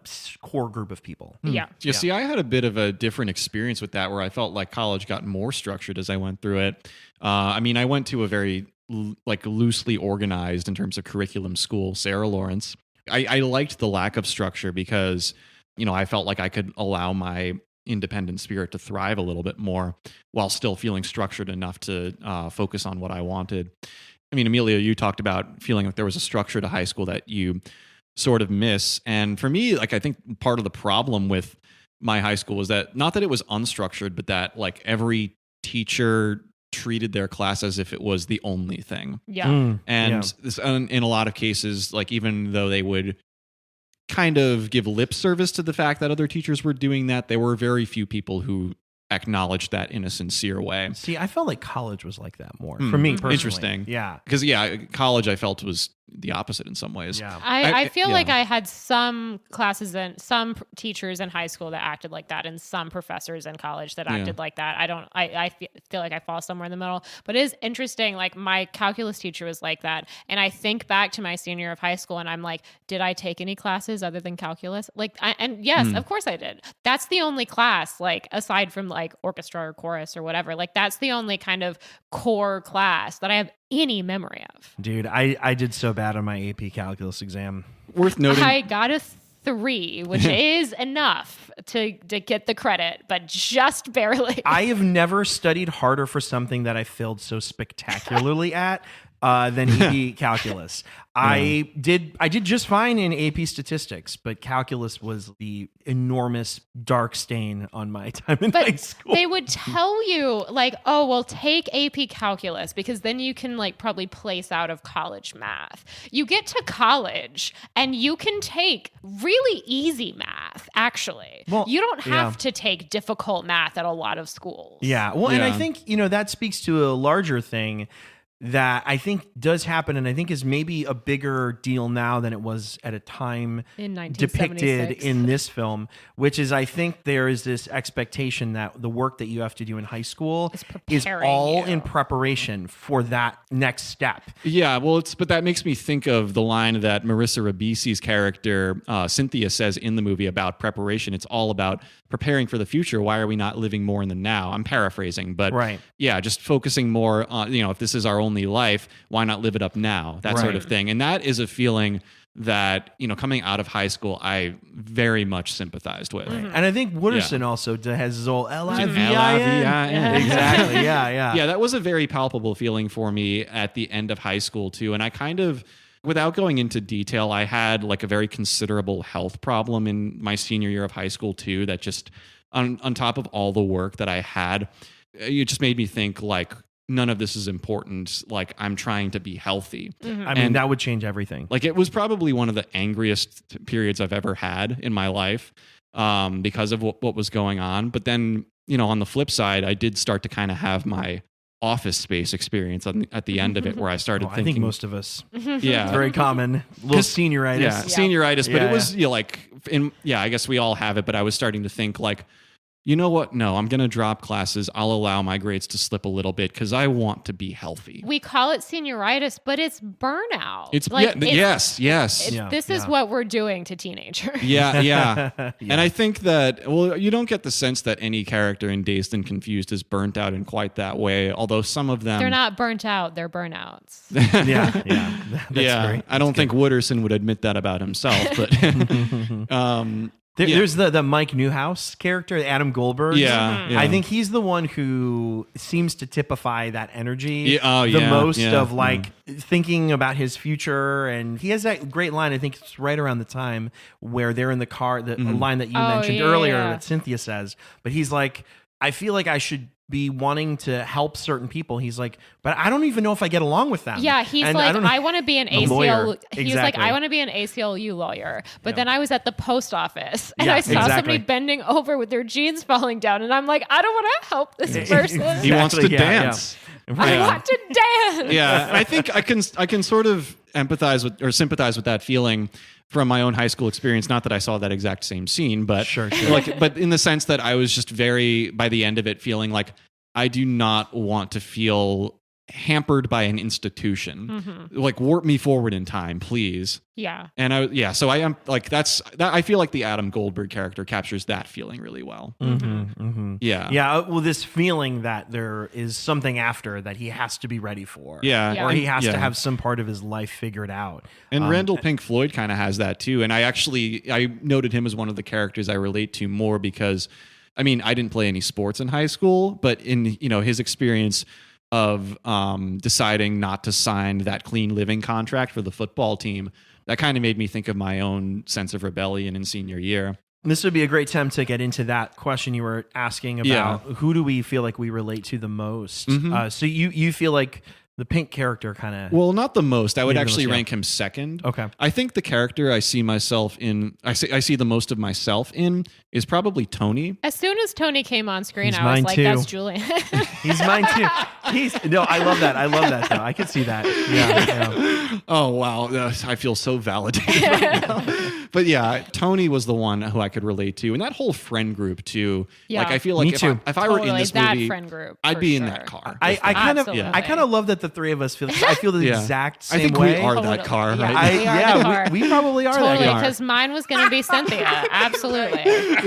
core group of people. Yeah. You see, I had a bit of a different experience with that, where I felt like college got more structured as I went through it. I mean, I went to a very loosely organized in terms of curriculum school, Sarah Lawrence. I liked the lack of structure because, I felt like I could allow my independent spirit to thrive a little bit more while still feeling structured enough to focus on what I wanted. I mean, Emilio, you talked about feeling like there was a structure to high school that you sort of miss. And for me, like, I think part of the problem with my high school was that not that it was unstructured, but that like every teacher treated their class as if it was the only thing. Yeah. And this, in a lot of cases, like even though they would kind of give lip service to the fact that other teachers were doing that, there were very few people who acknowledged that in a sincere way. See, I felt like college was like that more for me personally. Interesting. Yeah. Because college I felt was the opposite in some ways. Yeah. I feel yeah. like I had some classes and some teachers in high school that acted like that, and some professors in college that acted like that. I feel like I fall somewhere in the middle, but it is interesting. Like my calculus teacher was like that. And I think back to my senior year of high school and I'm like, did I take any classes other than calculus? And yes, of course I did. That's the only class, like aside from like orchestra or chorus or whatever, like that's the only kind of core class that I have any memory of. Dude, I did so bad on my AP calculus exam. Worth noting. I got a 3, which is enough to get the credit, but just barely. I have never studied harder for something that I failed so spectacularly at than AP calculus. I did just fine in AP statistics, but calculus was the enormous dark stain on my time in high school. They would tell you like, oh, well, take AP calculus because then you can like probably place out of college math. You get to college and you can take really easy math, actually. Well, you don't have to take difficult math at a lot of schools. Yeah. Well, and I Yeah. think, that speaks to a larger thing that I think does happen, and I think is maybe a bigger deal now than it was at a time In depicted 1976. in this film, which is I think there is this expectation that the work that you have to do in high school is preparing all you. in preparation for that next step. Yeah, well, but that makes me think of the line that Marissa Ribisi's character Cynthia says in the movie about preparation. It's all about preparing for the future. Why are we not living more in the now? I'm paraphrasing, but Right. yeah, just focusing more on, if this is our only life, why not live it up now? That sort Right. of thing. And that is a feeling that, coming out of high school, I very much sympathized with. And I think Wooderson also has his old Livin. Livin. Exactly. Yeah. Yeah, that was a very palpable feeling for me at the end of high school too. And I kind of, without going into detail, I had like a very considerable health problem in my senior year of high school too, that just on top of all the work that I had, it just made me think like, none of this is important. Like I'm trying to be healthy. I mean, that would change everything. Like it was probably one of the angriest periods I've ever had in my life because of what was going on. But then, on the flip side, I did start to kind of have my Office Space experience at the end of it, where I started thinking. I think most of us. Yeah, It's very common. Little senioritis. Yeah, senioritis. But Yeah, it was I guess we all have it. But I was starting to think like, you know what? No, I'm going to drop classes. I'll allow my grades to slip a little bit because I want to be healthy. We call it senioritis, but it's burnout. Yes. This is what we're doing to teenagers. Yeah. And I think that, you don't get the sense that any character in Dazed and Confused is burnt out in quite that way, although some of them... They're not burnt out, they're burnouts. That's I don't think Wooderson would admit that about himself, but... There's the Mike Newhouse character, Adam Goldberg. Yeah. I think he's the one who seems to typify that energy most of like thinking about his future. And he has that great line, I think it's right around the time where they're in the car, the line that you mentioned earlier that Cynthia says. But he's like, I feel like I should be wanting to help certain people. He's like, but I don't even know if I get along with them. Yeah, he's like, I want to be an ACLU. He's like, I want to be an ACLU lawyer. But then I was at the post office and I saw somebody bending over with their jeans falling down, and I'm like, I don't want to help this person. He wants to dance. I want to dance. Yeah, I think I can sort of empathize with or sympathize with that feeling from my own high school experience. Not that I saw that exact same scene, but sure. But in the sense that I was just by the end of it, feeling like I do not want to feel hampered by an institution. Like, warp me forward in time, please. Yeah. And so I am like, I feel like the Adam Goldberg character captures that feeling really well. Yeah. Well, this feeling that there is something after that he has to be ready for. Yeah. Or he has to have some part of his life figured out. And Randall Pink Floyd kind of has that too. And I noted him as one of the characters I relate to more because, I mean, I didn't play any sports in high school, but in, his experience of deciding not to sign that clean living contract for the football team, that kind of made me think of my own sense of rebellion in senior year. This would be a great time to get into that question you were asking about who do we feel like we relate to the most. So you feel like the Pink character kind of... Well, not the most. I would actually rank him second. Okay. I think the character I see myself in, I see the most of myself in, is probably Tony. As soon as Tony came on screen, He's I was like, too. that's Julian. He's mine too. I love that though. I can see that. Yeah. Oh, wow. I feel so validated right now. But yeah, Tony was the one who I could relate to. And that whole friend group too. Yeah. Like, I feel like if I were in this movie, friend group, I'd be in that car. I kind of love that the three of us feel. I feel the exact same way. I think we are that car, right? We probably are that car. Totally, because mine was going to be Cynthia. Absolutely.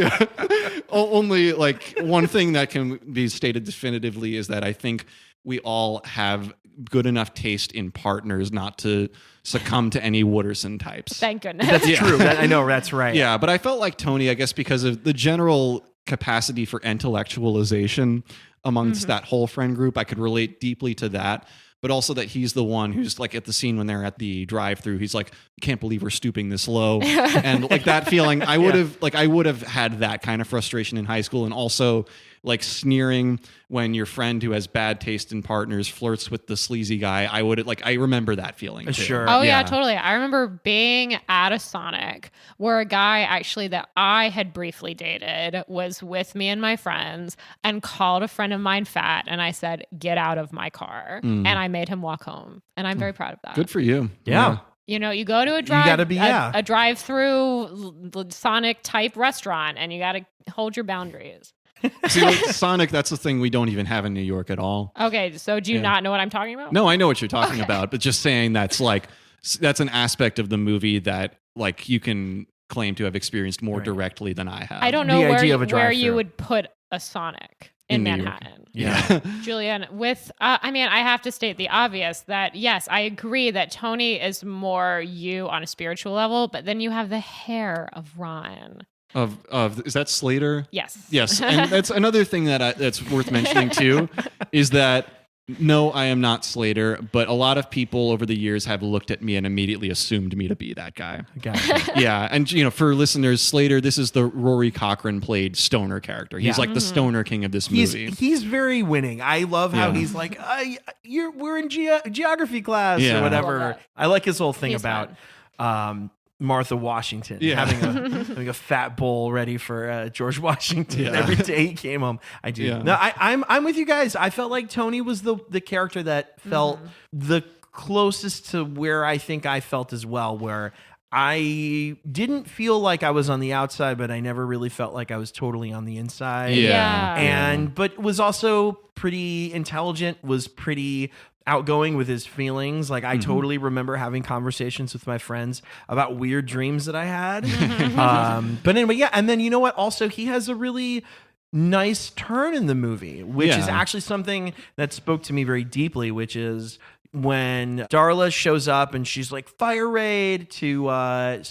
Only like one thing that can be stated definitively is that I think we all have good enough taste in partners not to succumb to any Wooderson types. Thank goodness. That's true. I know, that's right. Yeah, but I felt like Tony, I guess, because of the general capacity for intellectualization amongst that whole friend group, I could relate deeply to that. But also that he's the one who's like at the scene when they're at the drive-through, he's like, I can't believe we're stooping this low. And like that feeling, I would have had that kind of frustration in high school, and also like sneering when your friend who has bad taste in partners flirts with the sleazy guy. I remember that feeling too. Sure. Oh yeah, totally. I remember being at a Sonic where a guy actually that I had briefly dated was with me and my friends and called a friend of mine fat, and I said, get out of my car. And I made him walk home. And I'm very proud of that. Good for you. Yeah. You go to a drive-through Sonic type restaurant, and you got to hold your boundaries. See, like, Sonic, that's the thing we don't even have in New York at all. Okay, so do you not know what I'm talking about? No, I know what you're talking about, but just saying that's an aspect of the movie that like you can claim to have experienced more directly than I have. I don't know where you would put a Sonic in Manhattan. Yeah. Julian, I have to state the obvious that yes, I agree that Tony is more you on a spiritual level, but then you have the hair of Ron. Is that Slater? Yes. And that's another thing that's worth mentioning too, is that no, I am not Slater, but a lot of people over the years have looked at me and immediately assumed me to be that guy. Gotcha. Yeah, and for listeners, Slater, this is the Rory Cochrane played stoner character. He's like the stoner king of this movie. He's very winning. I love how he's like, we're in geography class or whatever. I like his whole thing about Martha Washington, Yeah. having a fat bowl ready for George Washington every day he came home. I do. Yeah. No, I'm with you guys. I felt like Tony was the character that felt the closest to where I think I felt as well, where I didn't feel like I was on the outside, but I never really felt like I was totally on the inside. But was also pretty intelligent, was pretty outgoing with his feelings. Like I totally remember having conversations with my friends about weird dreams that I had. But anyway, yeah. And then you know what? Also, he has a really nice turn in the movie, which is actually something that spoke to me very deeply, which is when Darla shows up and she's like, fire raid to Air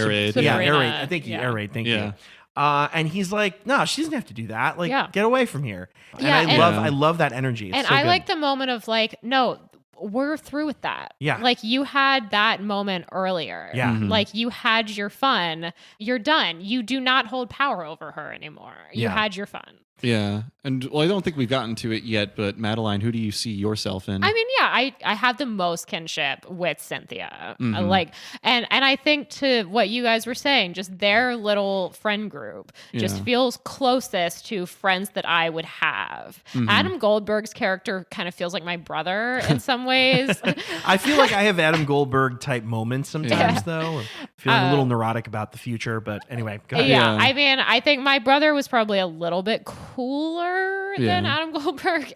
raid. Yeah, air raid. I think air raid. Thank you. And he's like, no, she doesn't have to do that. Like, get away from here. And I love that energy. It's and so I good. like the moment of like, no, we're through with that. Yeah. Like you had that moment earlier. Yeah. Like you had your fun. You're done. You do not hold power over her anymore. You had your fun. Yeah. And well, I don't think we've gotten to it yet, but Madeline, who do you see yourself in? I mean, yeah, I have the most kinship with Cynthia. Like, and I think to what you guys were saying, just their little friend group just feels closest to friends that I would have. Adam Goldberg's character kind of feels like my brother in some ways. I feel like I have Adam Goldberg type moments sometimes, though. Feeling a little neurotic about the future, but anyway, go ahead. Yeah, I mean, I think my brother was probably a little bit cooler than Adam Goldberg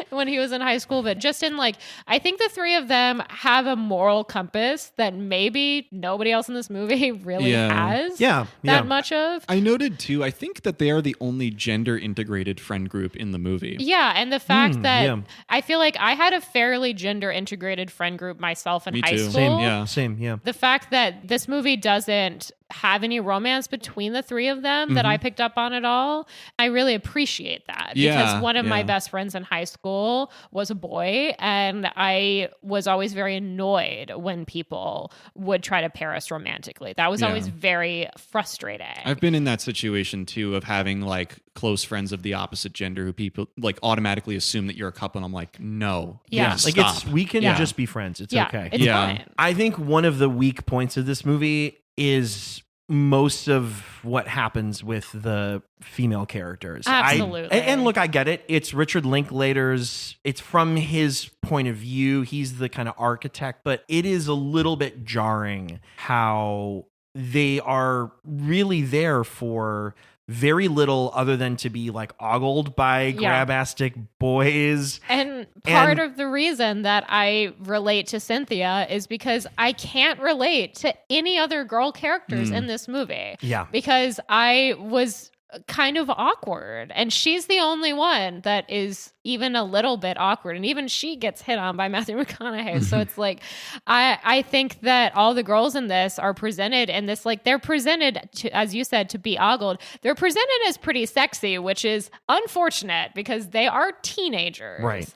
when he was in high school, but just in like, I think the three of them have a moral compass that maybe nobody else in this movie really has that much of. I noted too, I think that they are the only gender integrated friend group in the movie. Yeah, and the fact that I feel like I had a fairly gender integrated friend group myself in high school. Same, yeah. The fact that this movie doesn't have any romance between the three of them that I picked up on at all, I really appreciate that because one of my best friends in high school was a boy, and I was always very annoyed when people would try to pair us romantically. That was always very frustrating. I've been in that situation too, of having like close friends of the opposite gender who people like automatically assume that you're a couple, and I'm like, no, like we can just be friends. It's okay. It's fine. I think one of the weak points of this movie is most of what happens with the female characters. Absolutely. And look, I get it. It's Richard Linklater's, it's from his point of view. He's the kind of architect, but it is a little bit jarring how they are really there for very little other than to be like ogled by grabastic boys. And part of the reason that I relate to Cynthia is because I can't relate to any other girl characters in this movie. Yeah. Because I was kind of awkward, and she's the only one that is even a little bit awkward, and even she gets hit on by Matthew McConaughey. So it's like I think that all the girls in this are presented in this, like, they're presented to, as you said, to be ogled. They're presented as pretty sexy, which is unfortunate because they are teenagers. Right.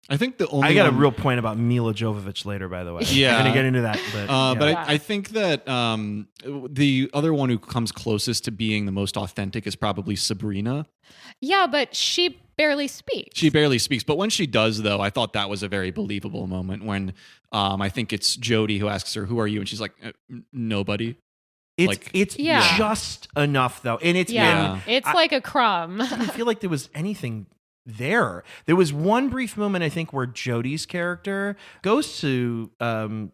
I think the only I got a real point about Milla Jovovich later, by the way. Yeah. I'm going to get into that. But I think that the other one who comes closest to being the most authentic is probably Sabrina. Yeah, but she barely speaks. She barely speaks. But when she does, though, I thought that was a very believable moment when I think it's Jody who asks her, "Who are you?" And she's like, "Nobody." It's just enough, though. And it's like a crumb. I didn't feel like there was anything there. There was one brief moment, I think, where Jody's character goes to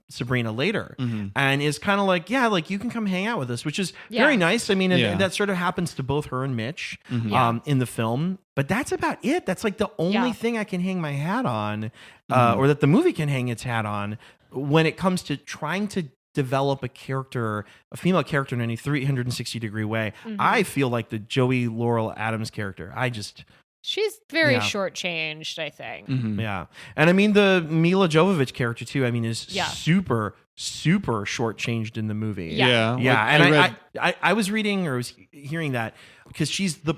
Sabrina later and is kind of like, like, you can come hang out with us, which is very nice. I mean, and that sort of happens to both her and Mitch in the film. But that's about it. That's like the only thing I can hang my hat on, or that the movie can hang its hat on when it comes to trying to develop a character, a female character in any 360-degree way. I feel like the Joey Laurel Adams character, she's very shortchanged, I think. Yeah. And I mean, the Milla Jovovich character, too, I mean, is super, super shortchanged in the movie. Yeah. And I was reading or was hearing that because she's the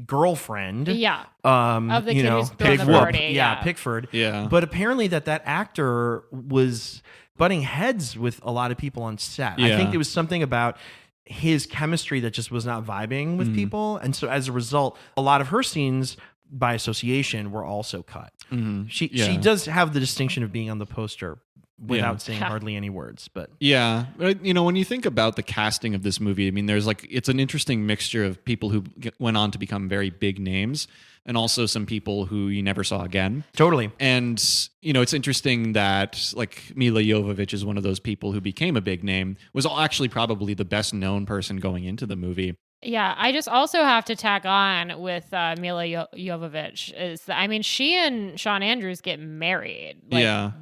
girlfriend of the kid who's throwing the party. Pickford. Yeah. But apparently that actor was butting heads with a lot of people on set. I think there was something about his chemistry that just was not vibing with people. And so as a result, a lot of her scenes by association were also cut. She does have the distinction of being on the poster without saying hardly any words. But yeah, when you think about the casting of this movie, I mean, it's an interesting mixture of people who went on to become very big names, and also some people who you never saw again. Totally. And it's interesting that like Milla Jovovich is one of those people who became a big name, was actually probably the best known person going into the movie. Yeah, I just also have to tack on with Milla Jovovich she and Sean Andrews get married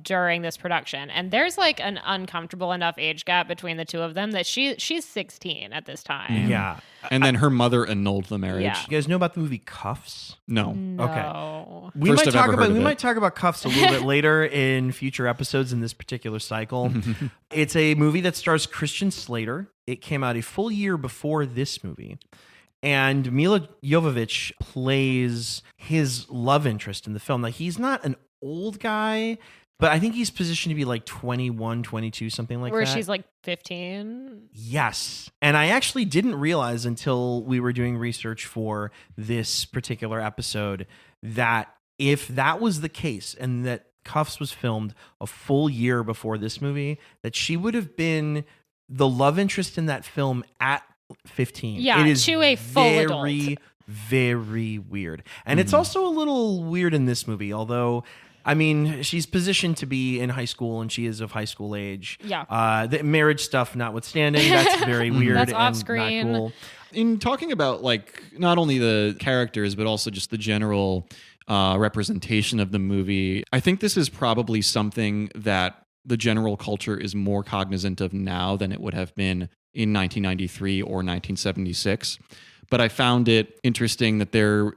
during this production, and there's like an uncomfortable enough age gap between the two of them that she's 16 at this time. Yeah. And then her mother annulled the marriage. Yeah. You guys know about the movie Cuffs? No. Okay. We might talk about Cuffs a little bit later in future episodes in this particular cycle. It's a movie that stars Christian Slater. It came out a full year before this movie. And Milla Jovovich plays his love interest in the film. Now, he's not an old guy, but I think he's positioned to be like 21, 22, something like that. Where she's like 15? Yes. And I actually didn't realize until we were doing research for this particular episode that if that was the case and that Cuffs was filmed a full year before this movie, that she would have been the love interest in that film at 15. Yeah, it is to a full adult. Very, very weird. And it's also a little weird in this movie, although... I mean, she's positioned to be in high school, and she is of high school age. Yeah. The marriage stuff notwithstanding, that's very weird That's and off screen. not cool. In talking about like not only the characters, but also just the general representation of the movie, I think this is probably something that the general culture is more cognizant of now than it would have been in 1993 or 1976. But I found it interesting that there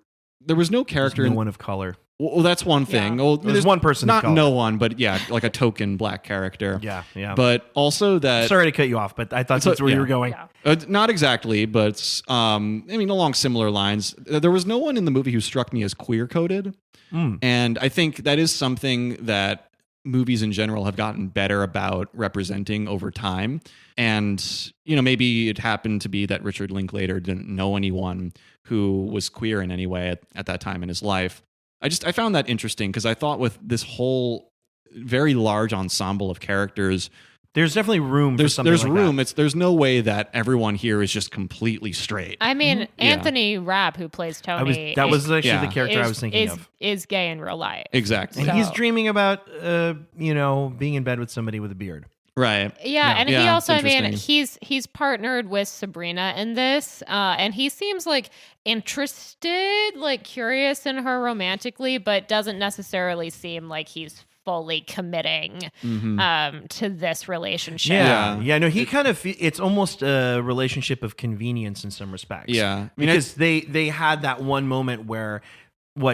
was no character. There's no one of color. Well, that's one thing. Yeah. Well, there's one person of not color. no one, but yeah, like a token black character. Yeah. But also that... Sorry to cut you off, but I thought that's where you were going. Yeah. Not exactly, but along similar lines. There was no one in the movie who struck me as queer-coded. And I think that is something that movies in general have gotten better about representing over time. And, maybe it happened to be that Richard Linklater didn't know anyone who was queer in any way at that time in his life. I found that interesting because I thought with this whole very large ensemble of characters, there's definitely room for something like room. that. There's no way that everyone here is just completely straight. I mean, Anthony Rapp, who plays Tony, that was actually the character I was thinking of. Is gay in real life. Exactly. And he's dreaming about, being in bed with somebody with a beard. Right. Yeah, and he also, he's partnered with Sabrina in this, and he seems like interested, like curious in her romantically, but doesn't necessarily seem like he's fully committing to this relationship. Yeah. No, he kind of, it's almost a relationship of convenience in some respects. Yeah. Because they had that one moment where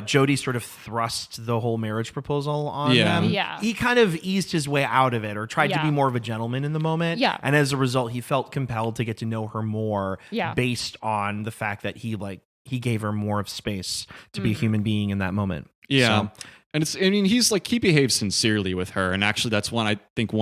Jody sort of thrust the whole marriage proposal on them. Yeah. He kind of eased his way out of it or tried to be more of a gentleman in the moment. Yeah. And as a result, he felt compelled to get to know her more based on the fact that he gave her more of space to be a human being in that moment. Yeah. So, and he behaves sincerely with her. And actually that's one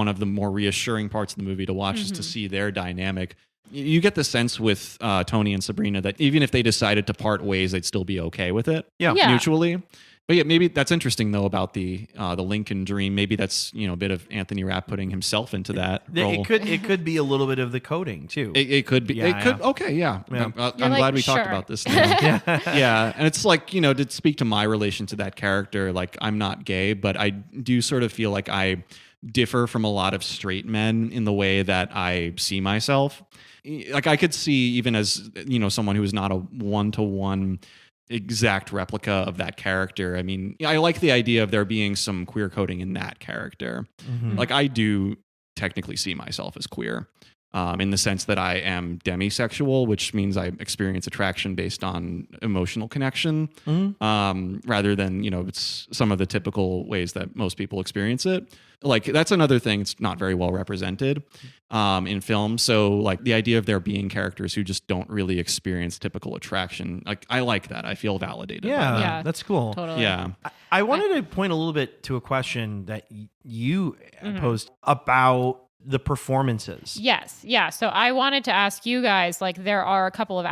of the more reassuring parts of the movie to watch is to see their dynamic. You get the sense with Tony and Sabrina that even if they decided to part ways, they'd still be okay with it mutually. But yeah, maybe that's interesting though about the Lincoln dream. Maybe that's a bit of Anthony Rapp putting himself into that role. It could be a little bit of the coding too. It could be. It could. Okay, yeah. I'm glad we talked about this now. Yeah, and it's like to speak to my relation to that character. Like I'm not gay, but I do sort of feel like I differ from a lot of straight men in the way that I see myself. Like I could see even as someone who is not a one-to-one exact replica of that character. I mean, I like the idea of there being some queer coding in that character. Like I do technically see myself as queer in the sense that I am demisexual, which means I experience attraction based on emotional connection rather than it's some of the typical ways that most people experience it. Like that's another thing. It's not very well represented in film. So like the idea of there being characters who just don't really experience typical attraction, like I like that. I feel validated. Yeah, that's cool. Totally. Yeah. I wanted to point a little bit to a question that you posed about the performances. Yes. Yeah. So I wanted to ask you guys, like, there are a handful of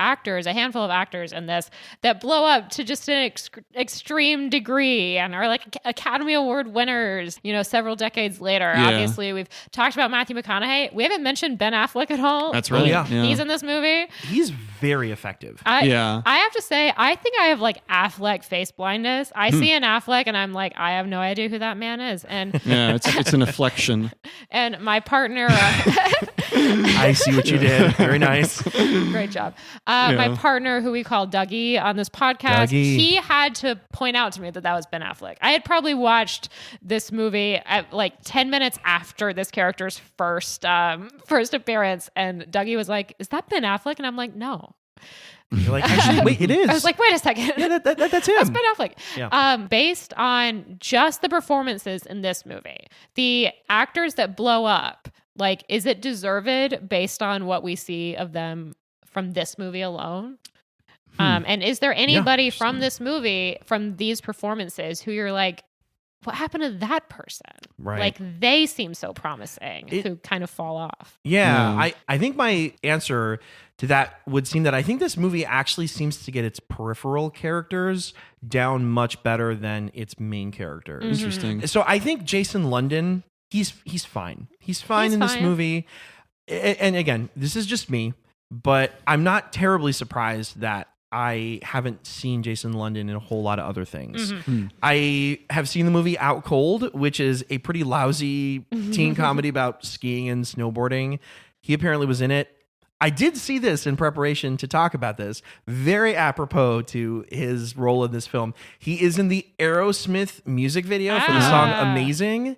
actors in this that blow up to just an extreme degree and are like Academy Award winners, several decades later. Yeah. Obviously, we've talked about Matthew McConaughey. We haven't mentioned Ben Affleck at all. That's right. Oh, yeah. He's in this movie. He's very effective. I have to say, I think I have like Affleck face blindness. I see an Affleck and I'm like, I have no idea who that man is. And yeah, it's an affliction. And my partner, I see what you did. Very nice. Great job. My partner, who we call Dougie on this podcast, he had to point out to me that was Ben Affleck. I had probably watched this movie at like 10 minutes after this character's first appearance, and Dougie was like, "Is that Ben Affleck?" And I'm like, "No." You're like, actually, wait, it is. I was like, wait a second. Yeah, that's him. That's Ben Affleck. Yeah. Based on just the performances in this movie, the actors that blow up, like, is it deserved based on what we see of them from this movie alone? And is there anybody from this movie, from these performances, who you're like, what happened to that person? Right. Like, they seem so promising, who kind of fall off. Yeah. I think my answer to that would seem that I think this movie actually seems to get its peripheral characters down much better than its main characters. Interesting. So I think Jason London, he's fine. He's fine in this movie. And again, this is just me, but I'm not terribly surprised that I haven't seen Jason London in a whole lot of other things. I have seen the movie Out Cold, which is a pretty lousy teen comedy about skiing and snowboarding. He apparently was in it. I did see this in preparation to talk about this. Very apropos to his role in this film. He is in the Aerosmith music video for the song Amazing.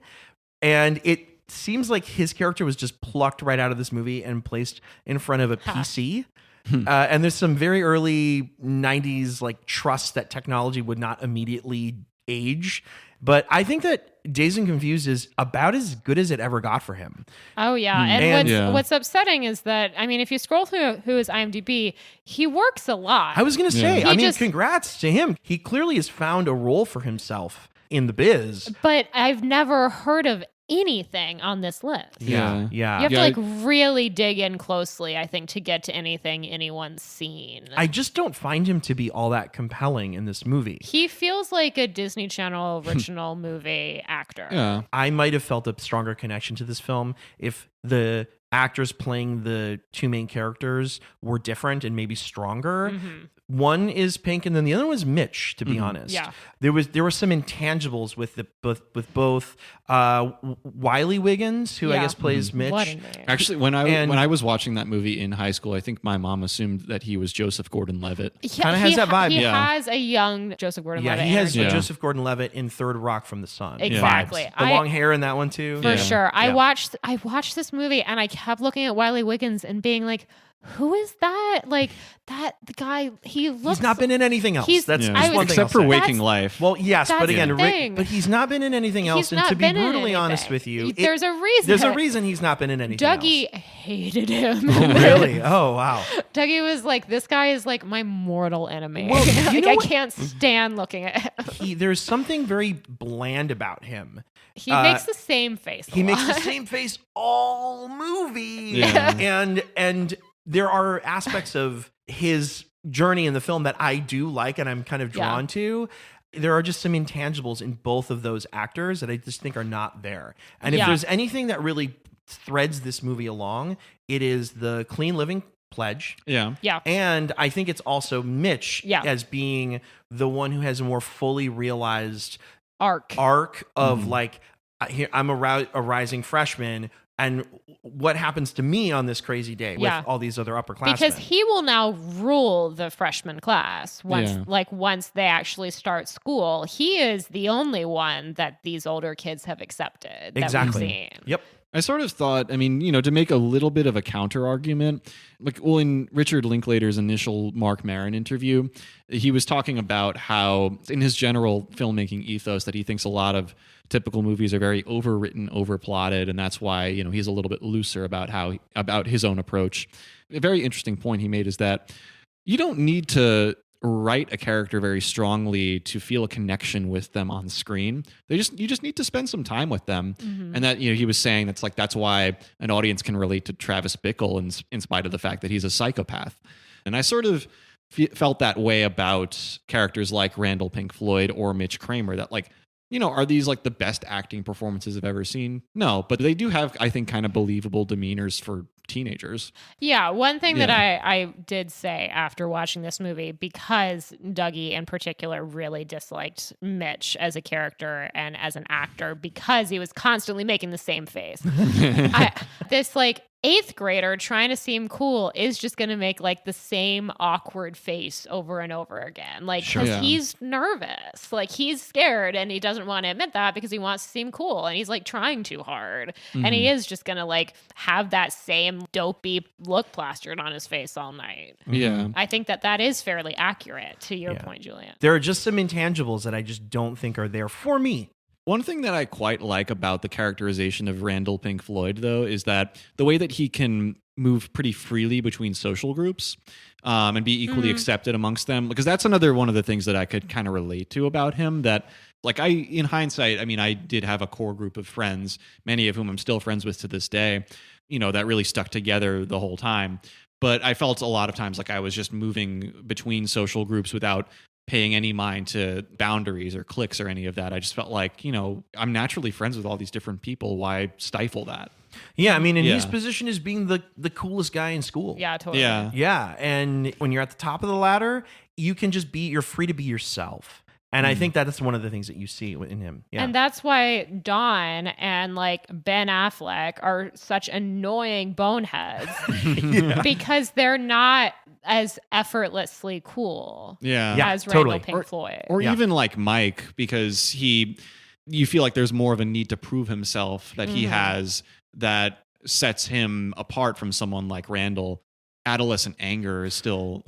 And it seems like his character was just plucked right out of this movie and placed in front of a PC. And there's some very early 90s like trust that technology would not immediately age. But I think that Dazed and Confused is about as good as it ever got for him. Oh, yeah. And what's upsetting is that, I mean, if you scroll through his IMDb, he works a lot. I was going to say, congrats to him. He clearly has found a role for himself in the biz. But I've never heard of anything on this list. Yeah. You have to like really dig in closely, I think, to get to anything anyone's seen. I just don't find him to be all that compelling in this movie. He feels like a Disney Channel original movie actor. Yeah. I might have felt a stronger connection to this film if the actors playing the two main characters were different and maybe stronger. One is Pink, and then the other one is Mitch. To be honest, there were some intangibles with both Wiley Wiggins, who I guess plays Mitch. Actually, when I was watching that movie in high school, I think my mom assumed that he was Joseph Gordon-Levitt. Kind of has that vibe. He has a young Joseph Gordon-Levitt. Yeah, he has Joseph Gordon-Levitt in Third Rock from the Sun. Exactly. The long hair in that one too. For sure. I watched this movie and I kept looking at Wiley Wiggins and being like, who is that? Like, the guy, he looks... He's not been in anything else. That's one thing except for Waking Life. Well, yes, but again, but he's not been in anything else. And to be brutally honest with you... There's a reason. There's a reason he's not been in anything else. Dougie hated him. Oh, really? Oh, wow. Dougie was like, this guy is like my mortal enemy. Well, I can't stand looking at him. There's something very bland about him. He makes the same face. He makes the same face all movie. And there are aspects of his journey in the film that I do like and I'm kind of drawn to. There are just some intangibles in both of those actors that I just think are not there. And if there's anything that really threads this movie along, it is the clean living pledge. Yeah. And I think it's also Mitch as being the one who has a more fully realized arc of like, I'm a rising freshman, and what happens to me on this crazy day with all these other upperclassmen? Because he will now rule the freshman class once they actually start school. He is the only one that these older kids have accepted. Exactly. That we've seen. Yep. I sort of thought, I mean, to make a little bit of a counter argument, in Richard Linklater's initial Mark Maron interview, he was talking about how in his general filmmaking ethos that he thinks a lot of typical movies are very overwritten, overplotted, and that's why, he's a little bit looser about his own approach. A very interesting point he made is that you don't need to write a character very strongly to feel a connection with them on screen. You just need to spend some time with them. And that, he was saying that's why an audience can relate to Travis Bickle in spite of the fact that he's a psychopath. And I sort of felt that way about characters like Randall Pink Floyd or Mitch Kramer, that are these the best acting performances I've ever seen? No, but they do have, I think, kind of believable demeanors for teenagers. Yeah, one thing that I did say after watching this movie, because Dougie in particular really disliked Mitch as a character and as an actor because he was constantly making the same face. This eighth grader trying to seem cool is just going to make the same awkward face over and over again. Because he's nervous, he's scared, and he doesn't want to admit that because he wants to seem cool, and he's trying too hard. And he is just going to have that same dopey look plastered on his face all night. Yeah. I think that is fairly accurate to your point, Julian. There are just some intangibles that I just don't think are there for me. One thing that I quite like about the characterization of Randall Pink Floyd, though, is that the way that he can move pretty freely between social groups and be equally accepted amongst them, because that's another one of the things that I could kind of relate to about him, that in hindsight, I did have a core group of friends, many of whom I'm still friends with to this day, that really stuck together the whole time. But I felt a lot of times I was just moving between social groups without paying any mind to boundaries or cliques or any of that. I just felt I'm naturally friends with all these different people. Why stifle that? Yeah, his position is being the coolest guy in school. Yeah, totally. Yeah, and when you're at the top of the ladder, you're free to be yourself. And I think that's one of the things that you see in him. Yeah. And that's why Dawn and Ben Affleck are such annoying boneheads because they're not as effortlessly cool as Randall Pink Floyd. Or even Mike, because you feel there's more of a need to prove himself that he has that sets him apart from someone like Randall. Adolescent anger is still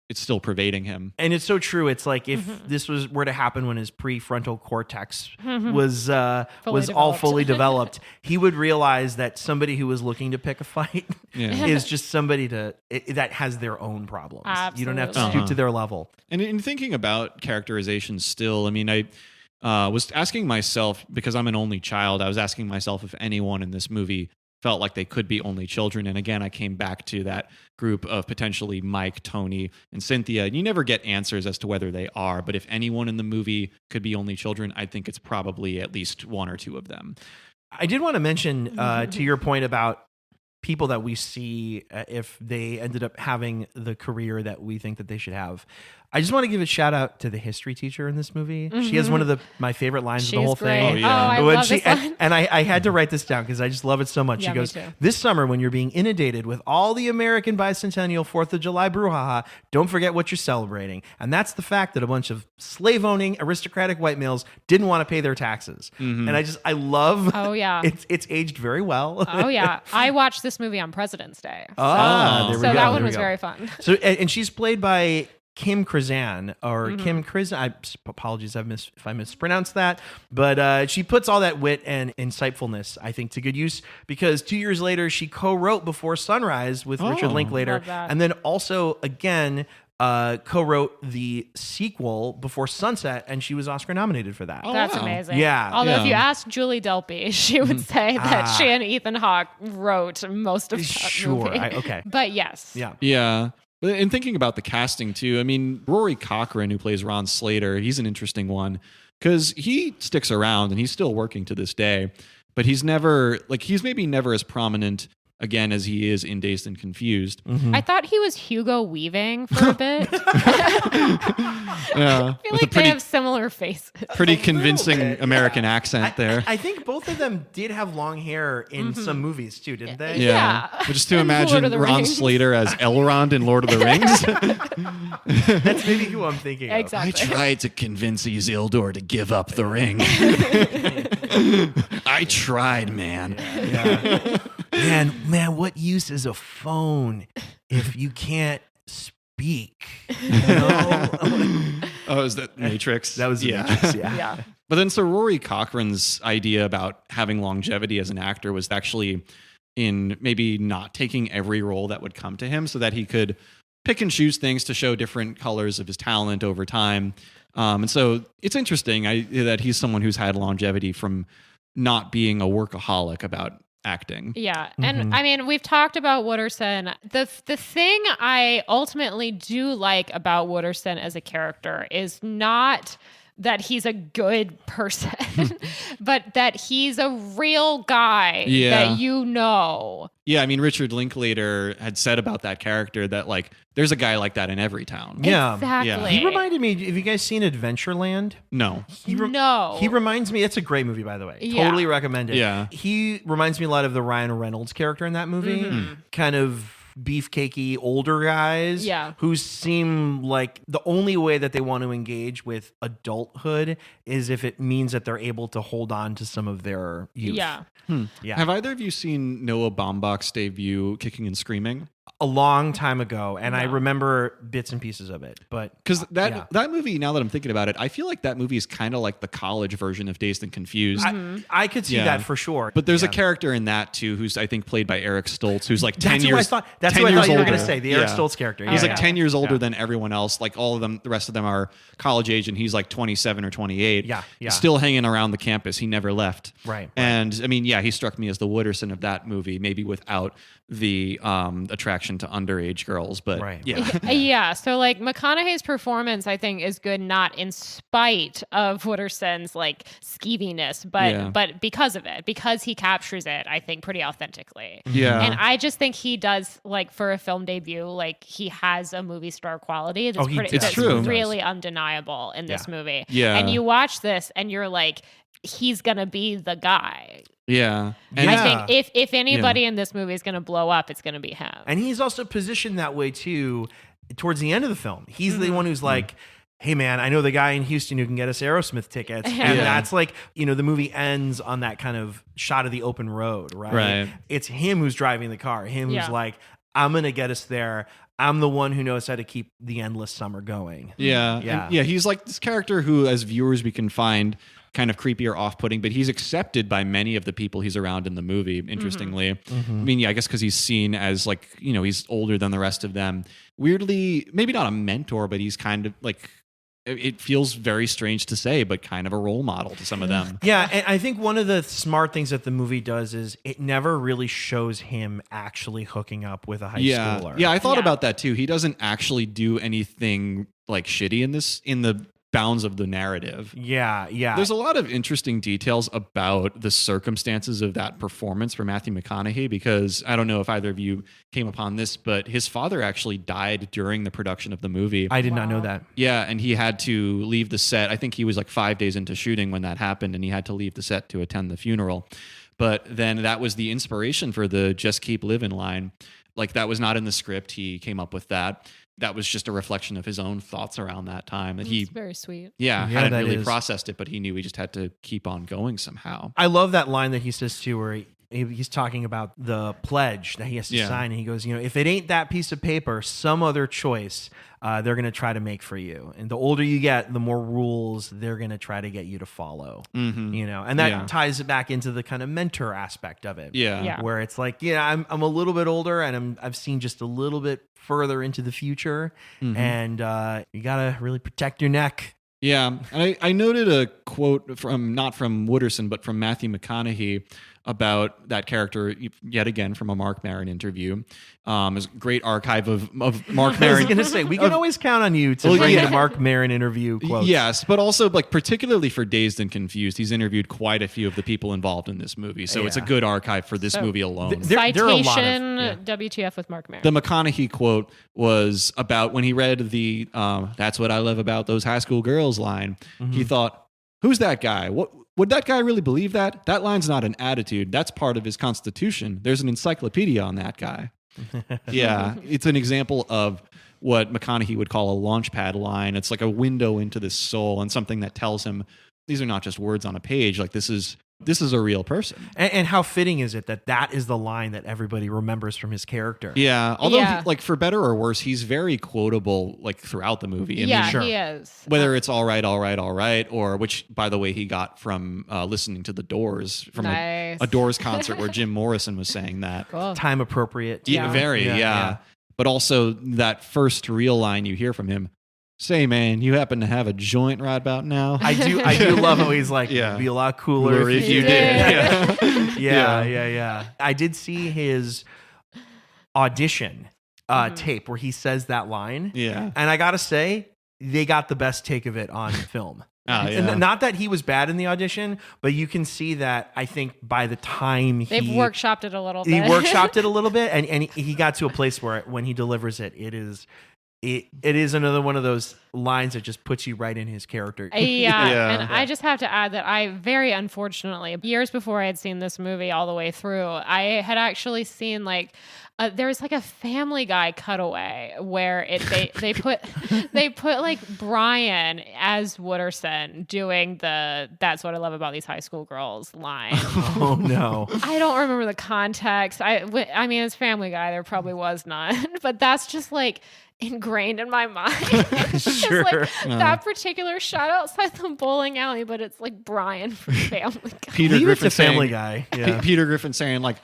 it's still pervading him. And it's so true. It's if this were to happen when his prefrontal cortex was all fully developed, he would realize that somebody who was looking to pick a fight is just somebody that has their own problems. Absolutely. You don't have to stoop to their level. And in thinking about characterization still, I was asking myself, because I'm an only child, I was asking myself if anyone in this movie felt like they could be only children. And again, I came back to that group of potentially Mike, Tony, and Cynthia. And you never get answers as to whether they are, but if anyone in the movie could be only children, I think it's probably at least one or two of them. I did want to mention, to your point about people that we see if they ended up having the career that we think that they should have. I just want to give a shout out to the history teacher in this movie. She has one of my favorite lines of the whole thing. Oh, yeah. I love this line. And I had to write this down because I just love it so much. Yeah, she goes, me too. "This summer when you're being inundated with all the American bicentennial 4th of July brouhaha, don't forget what you're celebrating. And that's the fact that a bunch of slave-owning aristocratic white males didn't want to pay their taxes." And I love it's aged very well. Oh yeah. I watched this movie on President's Day. There we go. That one was very fun. So and she's played by Kim Krizan or Kim Krizan. Apologies if I mispronounced that, but she puts all that wit and insightfulness, I think, to good use, because 2 years later she co-wrote Before Sunrise with Richard Linklater, and then also again co-wrote the sequel Before Sunset, and she was Oscar nominated for that. That's amazing. Yeah. Although if you ask Julie Delpy, she would say that she and Ethan Hawke wrote most of that movie. Okay. But yes. Yeah. And thinking about the casting too, Rory Cochrane, who plays Ron Slater, he's an interesting one because he sticks around and he's still working to this day, but he's maybe never as prominent again as he is in Dazed and Confused. I thought he was Hugo Weaving for a bit. I feel like they have similar faces. Pretty convincing American accent there. I think both of them did have long hair in some movies too, didn't they? Yeah. But just to imagine Ron Slater as Elrond in Lord of the Rings. That's maybe who I'm thinking of. Exactly. I tried to convince Isildur to give up the ring. I tried, man. Yeah. Man, what use is a phone if you can't speak? Oh, is that Matrix? That was the Matrix, yeah. But then, so Rory Cochrane's idea about having longevity as an actor was actually in maybe not taking every role that would come to him so that he could pick and choose things to show different colors of his talent over time. And so it's interesting that he's someone who's had longevity from not being a workaholic about acting. Yeah. And I mean, we've talked about Wooderson. The thing I ultimately do like about Wooderson as a character is not that he's a good person, but that he's a real guy that you know. Yeah, I mean, Richard Linklater had said about that character that, like, there's a guy like that in every town. Yeah. Exactly. Yeah. He reminded me, have you guys seen Adventureland? No. No. He reminds me, it's a great movie, by the way. Yeah. Totally recommend it. Yeah. He reminds me a lot of the Ryan Reynolds character in that movie. Kind of beefcakey older guys who seem like the only way that they want to engage with adulthood is if it means that they're able to hold on to some of their youth. Yeah. Yeah. Have either of you seen Noah Baumbach's debut, Kicking and Screaming? A long time ago, and I remember bits and pieces of it, but because that movie, now that I'm thinking about it, I feel like that movie is kind of like the college version of Dazed and Confused. I could see that for sure. But there's a character in that too, who's I think played by Eric Stoltz, who's like 10 that's years. That's what I thought you were going to say. The Eric Stoltz character. He's like 10 years older than everyone else. Like all of them, the rest of them are college age, and he's like 27 or 28. Yeah. Still hanging around the campus. He never left. Right. And I mean, he struck me as the Wooderson of that movie, maybe without the attraction to underage girls, but So like McConaughey's performance, I think, is good not in spite of Wooderson's like skeeviness, but because of it, because he captures it, I think, pretty authentically. Yeah. And I just think he does, like, for a film debut, like, he has a movie star quality that's true. really undeniable in this movie. Yeah. And you watch this and you're like, he's gonna be the guy. Yeah. And I think if anybody in this movie is going to blow up, it's going to be him. And he's also positioned that way too towards the end of the film. He's the one who's like, hey man, I know the guy in Houston who can get us Aerosmith tickets. And that's like, the movie ends on that kind of shot of the open road, right? It's him who's driving the car. Him who's like, I'm going to get us there. I'm the one who knows how to keep the endless summer going. Yeah. He's like this character who, as viewers, we can find kind of creepy or off-putting, but he's accepted by many of the people he's around in the movie, interestingly. I mean, I guess because he's seen as like, he's older than the rest of them. Weirdly, maybe not a mentor, but he's kind of like, it feels very strange to say, but kind of a role model to some of them. Yeah, and I think one of the smart things that the movie does is it never really shows him actually hooking up with a high schooler. Yeah, I thought about that too. He doesn't actually do anything like shitty in the bounds of the narrative. Yeah. There's a lot of interesting details about the circumstances of that performance for Matthew McConaughey, because I don't know if either of you came upon this, but his father actually died during the production of the movie. I did not know that. Yeah, and he had to leave the set. I think he was like 5 days into shooting when that happened, and he had to leave the set to attend the funeral. But then that was the inspiration for the "Just Keep Living" line. Like, that was not in the script. He came up with that. That was just a reflection of his own thoughts around that time. That It's very sweet. Hadn't really processed it, but he knew he just had to keep on going somehow. I love that line that he says too, where he's talking about the pledge that he has to sign, and he goes, if it ain't that piece of paper, some other choice they're going to try to make for you. And the older you get, the more rules they're going to try to get you to follow. And that ties it back into the kind of mentor aspect of it. Where it's like, I'm a little bit older, and I've seen just a little bit further into the future, and you got to really protect your neck. Yeah, and I noted a quote from, not from Wooderson, but from Matthew McConaughey about that character, yet again from a Mark Maron interview. There's a great archive of Mark Maron. I was going to say, we can always count on you to bring the Mark Maron interview quotes. Yes, but also, like, particularly for Dazed and Confused, he's interviewed quite a few of the people involved in this movie. So it's a good archive for this movie alone. Citation, WTF with Mark Maron. The McConaughey quote was about when he read the "That's what I love about those high school girls" line. He thought, who's that guy? Would that guy really believe that? That line's not an attitude. That's part of his constitution. There's an encyclopedia on that guy. It's an example of what McConaughey would call a launchpad line. It's like a window into this soul, and something that tells him these are not just words on a page. Like, this is a real person. And how fitting is it that is the line that everybody remembers from his character? Yeah. Although, he, like, for better or worse, he's very quotable, like, throughout the movie. He is. Whether it's all right, or which, by the way, he got from listening to The Doors, from a Doors concert where Jim Morrison was saying that. Cool. Time appropriate. Yeah. Very. but also that first real line you hear from him. Say, man, you happen to have a joint right about now? I do love how he's like, it'd be a lot cooler if you did. Yeah. I did see his audition tape where he says that line. Yeah. And I got to say, they got the best take of it on film. Yeah. Not that he was bad in the audition, but you can see that I think by the time they've workshopped it a little bit. He workshopped it a little bit, and he got to a place where when he delivers it, it is another one of those lines that just puts you right in his character. And I just have to add that I very unfortunately, years before I had seen this movie all the way through, I had actually seen there was like a Family Guy cutaway where they put like Brian as Wooderson doing the "That's what I love about these high school girls" line. Oh no! I don't remember the context. I mean, it's Family Guy. There probably was none, but that's just like ingrained in my mind. Sure. It's like that particular shot outside the bowling alley, but it's like Brian from Family Guy. Peter Griffin Family Guy. Yeah. Peter Griffin saying like,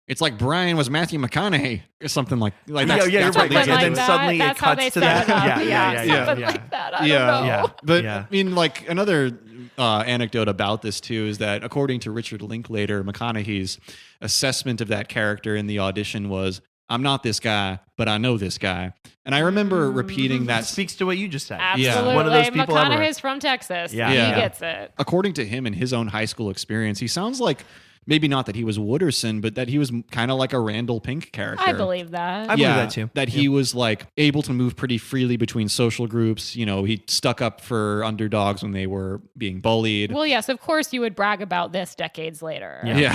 it's like Brian was Matthew McConaughey or something like that. You're right. Like and then suddenly that's it cuts to that. Something like that. I don't know. But I mean, like another anecdote about this too is that according to Richard Linklater, McConaughey's assessment of that character in the audition was, "I'm not this guy, but I know this guy." And I remember repeating that. Speaks to what you just said. Absolutely. One of those people McConaughey's from Texas. Yeah. He gets it. According to him and his own high school experience, he sounds like maybe not that he was Wooderson, but that he was kind of like a Randall Pink character. I believe that. I believe that too. That he was like able to move pretty freely between social groups. You know, he stuck up for underdogs when they were being bullied. Well, yes, of course you would brag about this decades later. Yeah,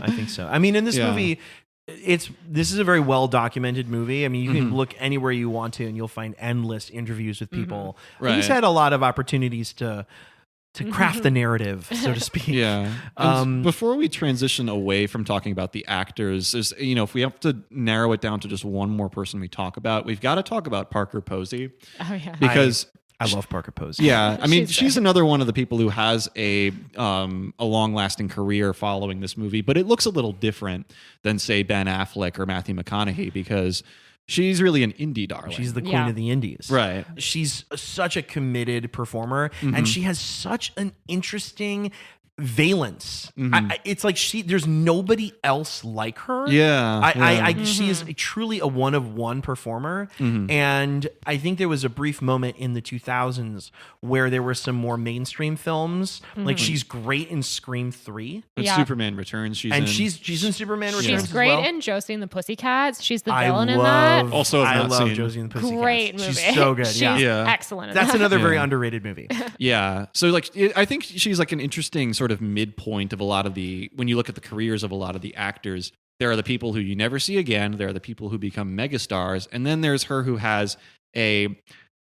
I think so. I mean, in this movie, this is a very well documented movie. I mean, you can look anywhere you want to and you'll find endless interviews with people. Right. He's had a lot of opportunities to craft the narrative, so to speak. Yeah. Before we transition away from talking about the actors, if we have to narrow it down to just one more person we talk about, we've got to talk about Parker Posey. Oh yeah. Because I love Parker Posey. Yeah, I mean, she's another one of the people who has a long-lasting career following this movie, but it looks a little different than, say, Ben Affleck or Matthew McConaughey because she's really an indie darling. She's the queen of the indies. Right. She's such a committed performer, and she has such an interesting valence. It's like there's nobody else like her. She is truly a one-of-one performer, and I think there was a brief moment in the 2000s where there were some more mainstream films. Like she's great in Scream 3. And Superman Returns. She's in Superman Returns. She's great in Josie and the Pussycats. She's the villain in that. Also, I love Josie and the Pussycats. Great movie. She's so good. She's excellent. That's another very underrated movie. Yeah. So I think she's like an interesting sort of midpoint of a lot of when you look at the careers of a lot of the actors, there are the people who you never see again. There are the people who become megastars. And then there's her who has a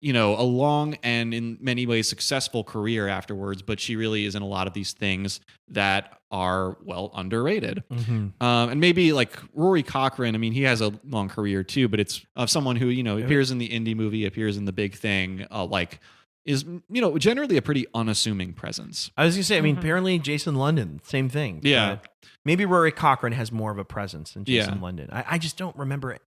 long and in many ways successful career afterwards, but she really is in a lot of these things that are underrated. And maybe like Rory Cochrane, I mean, he has a long career too, but it's of someone who, appears in the indie movie, appears in the big thing, is generally a pretty unassuming presence. I was gonna say, I mean, apparently Jason London, same thing. Yeah, maybe Rory Cochrane has more of a presence than Jason London. I just don't remember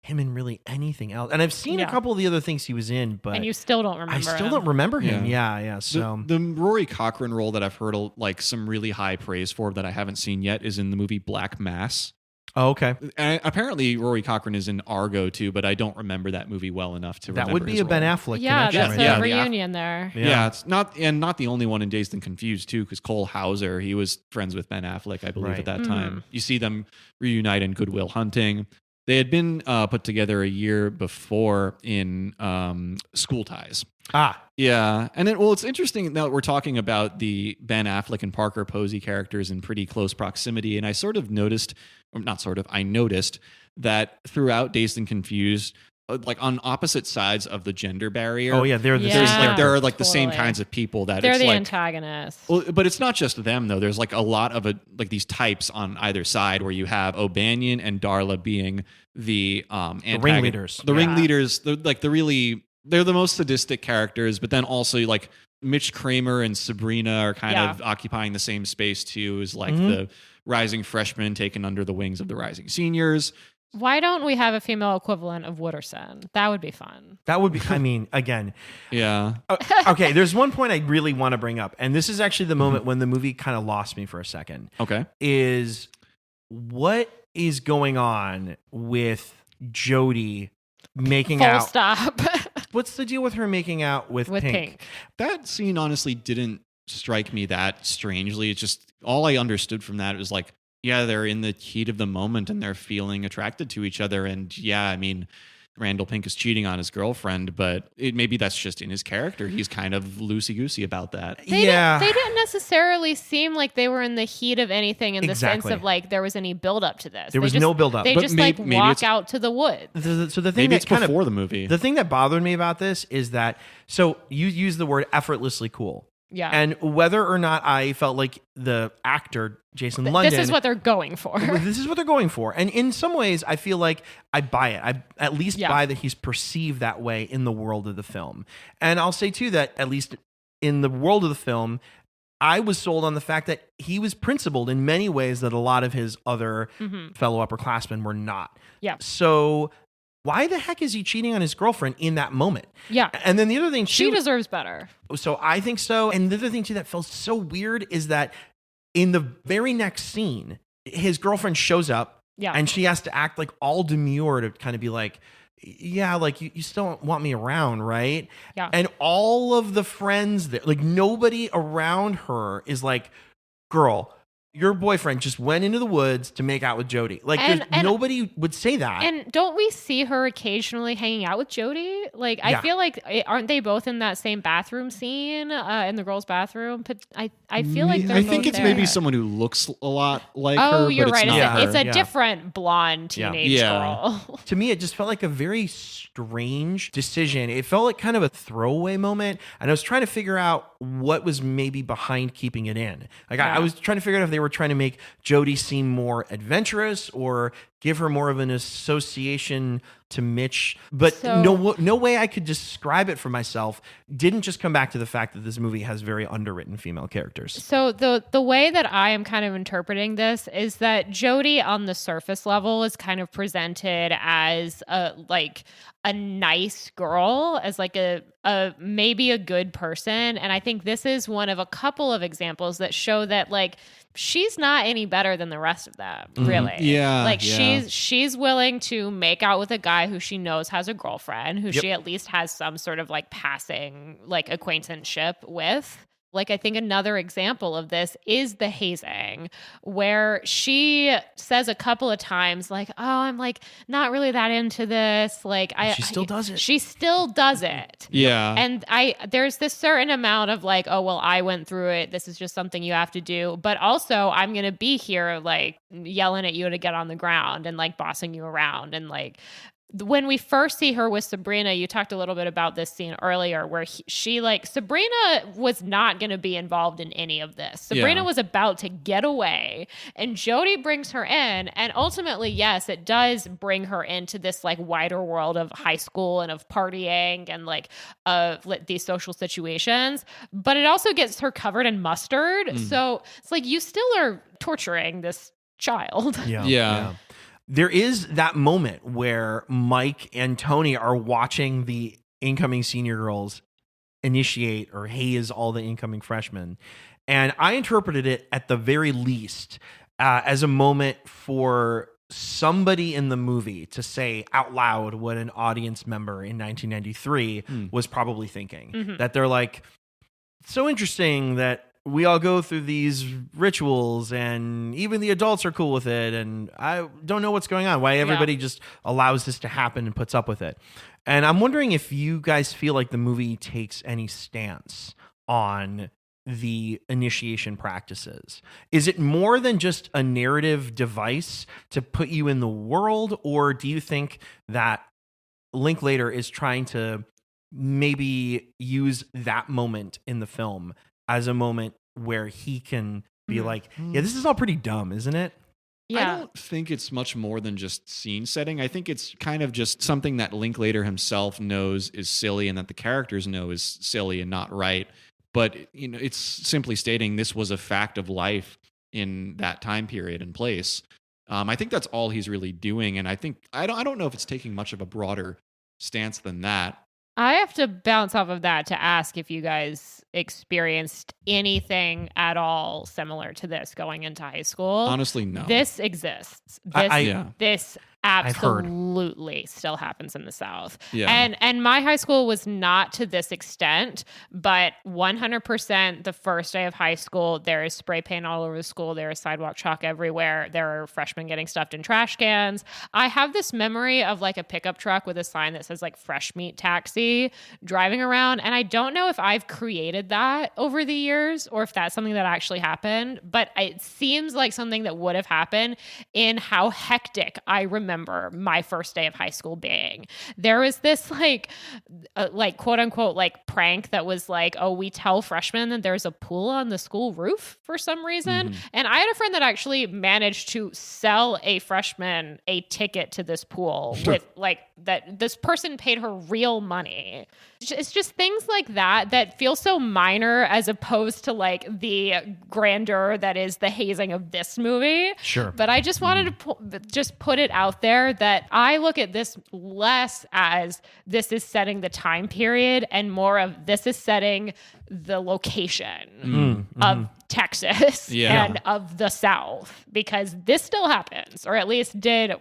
him in really anything else. And I've seen a couple of the other things he was in, but and you still don't remember. I still don't remember him. Yeah. So the Rory Cochrane role that I've heard like some really high praise for that I haven't seen yet is in the movie Black Mass. Oh, okay. And apparently Rory Cochrane is in Argo too, but I don't remember that movie well enough to remember. That would be a Ben Affleck. Yeah, that's a reunion there. Yeah, it's not the only one in Dazed and Confused too, because Cole Hauser, he was friends with Ben Affleck, I believe, at that time. You see them reunite in Good Will Hunting. They had been put together a year before in School Ties. Yeah. And it's interesting that we're talking about the Ben Affleck and Parker Posey characters in pretty close proximity. And I I noticed that throughout Dazed and Confused, like on opposite sides of the gender barrier. Oh yeah, there are like the same kinds of people that they're it's the like, antagonists. Well, but it's not just them though. There's like a lot of these types on either side where you have O'Banion and Darla being the ringleaders. The ringleaders, they're the most sadistic characters, but then also like Mitch Kramer and Sabrina are kind of occupying the same space too, as like the rising freshmen taken under the wings of the rising seniors. Why don't we have a female equivalent of Wooderson? That would be fun. That would be, I mean, again. Yeah. Okay, there's one point I really want to bring up, and this is actually the moment when the movie kind of lost me for a second. Okay. Is what is going on with Jodie making out? Full stop. What's the deal with her making out with Pink? That scene honestly didn't strike me that strangely. It's just all I understood from that was like, yeah, they're in the heat of the moment and they're feeling attracted to each other. And yeah, I mean, Randall Pink is cheating on his girlfriend, but maybe that's just in his character. He's kind of loosey-goosey about that. They didn't necessarily seem like they were in the heat of anything in the sense of like there was any build up to this. There was no build up. They just like walk out to the woods. So the thing maybe it's before the movie. The thing that bothered me about this is that, so you use the word effortlessly cool. Yeah. And whether or not I felt like the actor, Jason London. This is what they're going for. This is what they're going for. And in some ways, I feel like I buy it. I at least buy that he's perceived that way in the world of the film. And I'll say, too, that at least in the world of the film, I was sold on the fact that he was principled in many ways that a lot of his other fellow upperclassmen were not. Yeah. So why the heck is he cheating on his girlfriend in that moment? Yeah. And then the other thing, she deserves better. So I think so. And the other thing, too, that felt so weird is that in the very next scene, his girlfriend shows up and she has to act like all demure to kind of be like, yeah, like you still don't want me around, right? Yeah. And all of the friends there, like nobody around her is like, girl, your boyfriend just went into the woods to make out with Jodie. Like, and nobody would say that. And don't we see her occasionally hanging out with Jodie? Like, I feel like, aren't they both in that same bathroom scene in the girls' bathroom? But I feel like they're I think both it's there. Maybe someone who looks a lot like her. Oh, you're but right. It's, not It's a different blonde teenage girl. To me, it just felt like a very strange decision. It felt like kind of a throwaway moment. And I was trying to figure out what was maybe behind keeping it in. Like, I was trying to figure out if they were trying to make Jodie seem more adventurous or give her more of an association to Mitch. But no way I could describe it for myself. Didn't just come back to the fact that this movie has very underwritten female characters. So the way that I am kind of interpreting this is that Jodie on the surface level is kind of presented as a nice girl, as like a maybe a good person. And I think this is one of a couple of examples that show that like she's not any better than the rest of them, really. Yeah. Like she's willing to make out with a guy who she knows has a girlfriend, who she at least has some sort of like passing like acquaintanceship with. Like, I think another example of this is the hazing, where she says a couple of times, like, oh, I'm like not really that into this. Like, she still does it. She still does it. Yeah. And there's this certain amount of like, oh, well, I went through it. This is just something you have to do. But also, I'm going to be here, like, yelling at you to get on the ground and like bossing you around. And like, when we first see her with Sabrina, you talked a little bit about this scene earlier where Sabrina was not going to be involved in any of this. Sabrina was about to get away, and Jodie brings her in. And ultimately, yes, it does bring her into this like wider world of high school and of partying and like these social situations. But it also gets her covered in mustard. So it's like, you still are torturing this child. Yeah. There is that moment where Mike and Tony are watching the incoming senior girls initiate or haze all the incoming freshmen. And I interpreted it at the very least as a moment for somebody in the movie to say out loud what an audience member in 1993 was probably thinking. That they're like, so interesting that we all go through these rituals and even the adults are cool with it. And I don't know what's going on, why everybody just allows this to happen and puts up with it. And I'm wondering if you guys feel like the movie takes any stance on the initiation practices. Is it more than just a narrative device to put you in the world? Or do you think that Linklater is trying to maybe use that moment in the film as a moment where he can be like, yeah, this is all pretty dumb, isn't it? Yeah. I don't think it's much more than just scene setting. I think it's kind of just something that Linklater himself knows is silly and that the characters know is silly and not right. But it's simply stating this was a fact of life in that time period and place. I think that's all he's really doing, and I don't know if it's taking much of a broader stance than that. I have to bounce off of that to ask if you guys experienced anything at all similar to this going into high school. Honestly, no. This exists. This absolutely still happens in the South. Yeah. And my high school was not to this extent, but 100% the first day of high school, there is spray paint all over the school. There is sidewalk chalk everywhere. There are freshmen getting stuffed in trash cans. I have this memory of like a pickup truck with a sign that says like fresh meat taxi driving around. And I don't know if I've created that over the years or if that's something that actually happened, but it seems like something that would have happened in how hectic I remember my first day of high school being. There was this like quote unquote like prank that was like, oh, we tell freshmen that there's a pool on the school roof for some reason. And I had a friend that actually managed to sell a freshman a ticket to this pool with like that this person paid her real money. It's just things like that feel so minor as opposed to like the grandeur that is the hazing of this movie. Sure. But I just wanted to just put it out there that I look at this less as this is setting the time period and more of this is setting the location of Texas and of the South, because this still happens, or at least did.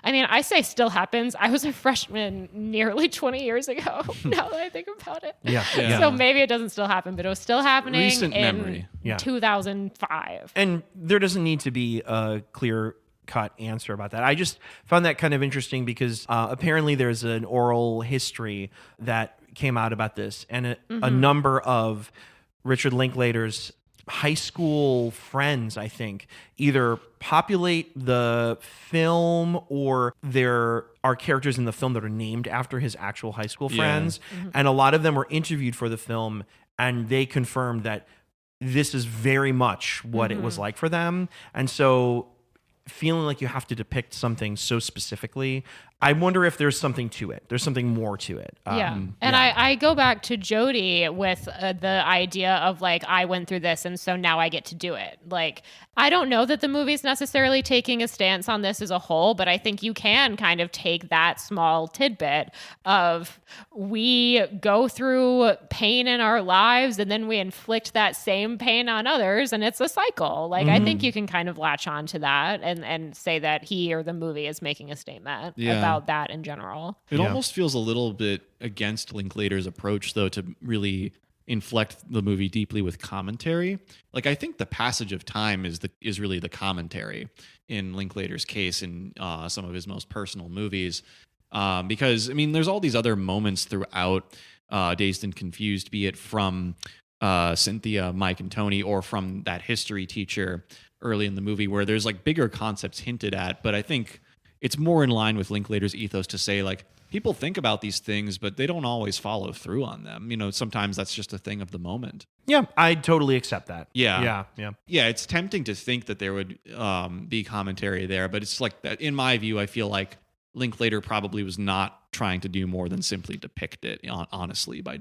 I mean, I say still happens. I was a freshman nearly 20 years ago, now that I think about it. Yeah. So maybe it doesn't still happen, but it was still happening Recent in memory. 2005. And there doesn't need to be a clear cut answer about that. I just found that kind of interesting because apparently there's an oral history that came out about this, and a number of Richard Linklater's high school friends, I think, either populate the film or there are characters in the film that are named after his actual high school friends. And a lot of them were interviewed for the film, and they confirmed that this is very much what it was like for them. And so feeling like you have to depict something so specifically, I wonder if there's something to it. There's something more to it. I go back to Jody with the idea of like, I went through this and so now I get to do it. Like, I don't know that the movie's necessarily taking a stance on this as a whole, but I think you can kind of take that small tidbit of we go through pain in our lives and then we inflict that same pain on others, and it's a cycle. Like, I think you can kind of latch on to that and say that he or the movie is making a statement about that in general. It almost feels a little bit against Linklater's approach, though, to really inflect the movie deeply with commentary. Like, I think the passage of time is really the commentary in Linklater's case in some of his most personal movies. Because, I mean, there's all these other moments throughout Dazed and Confused, be it from Cynthia, Mike, and Tony, or from that history teacher early in the movie, where there's like bigger concepts hinted at. But I think it's more in line with Linklater's ethos to say, like, people think about these things, but they don't always follow through on them. You know, sometimes that's just a thing of the moment. Yeah, I totally accept that. Yeah, it's tempting to think that there would be commentary there, but it's like that. In my view, I feel like Linklater probably was not trying to do more than simply depict it, honestly, by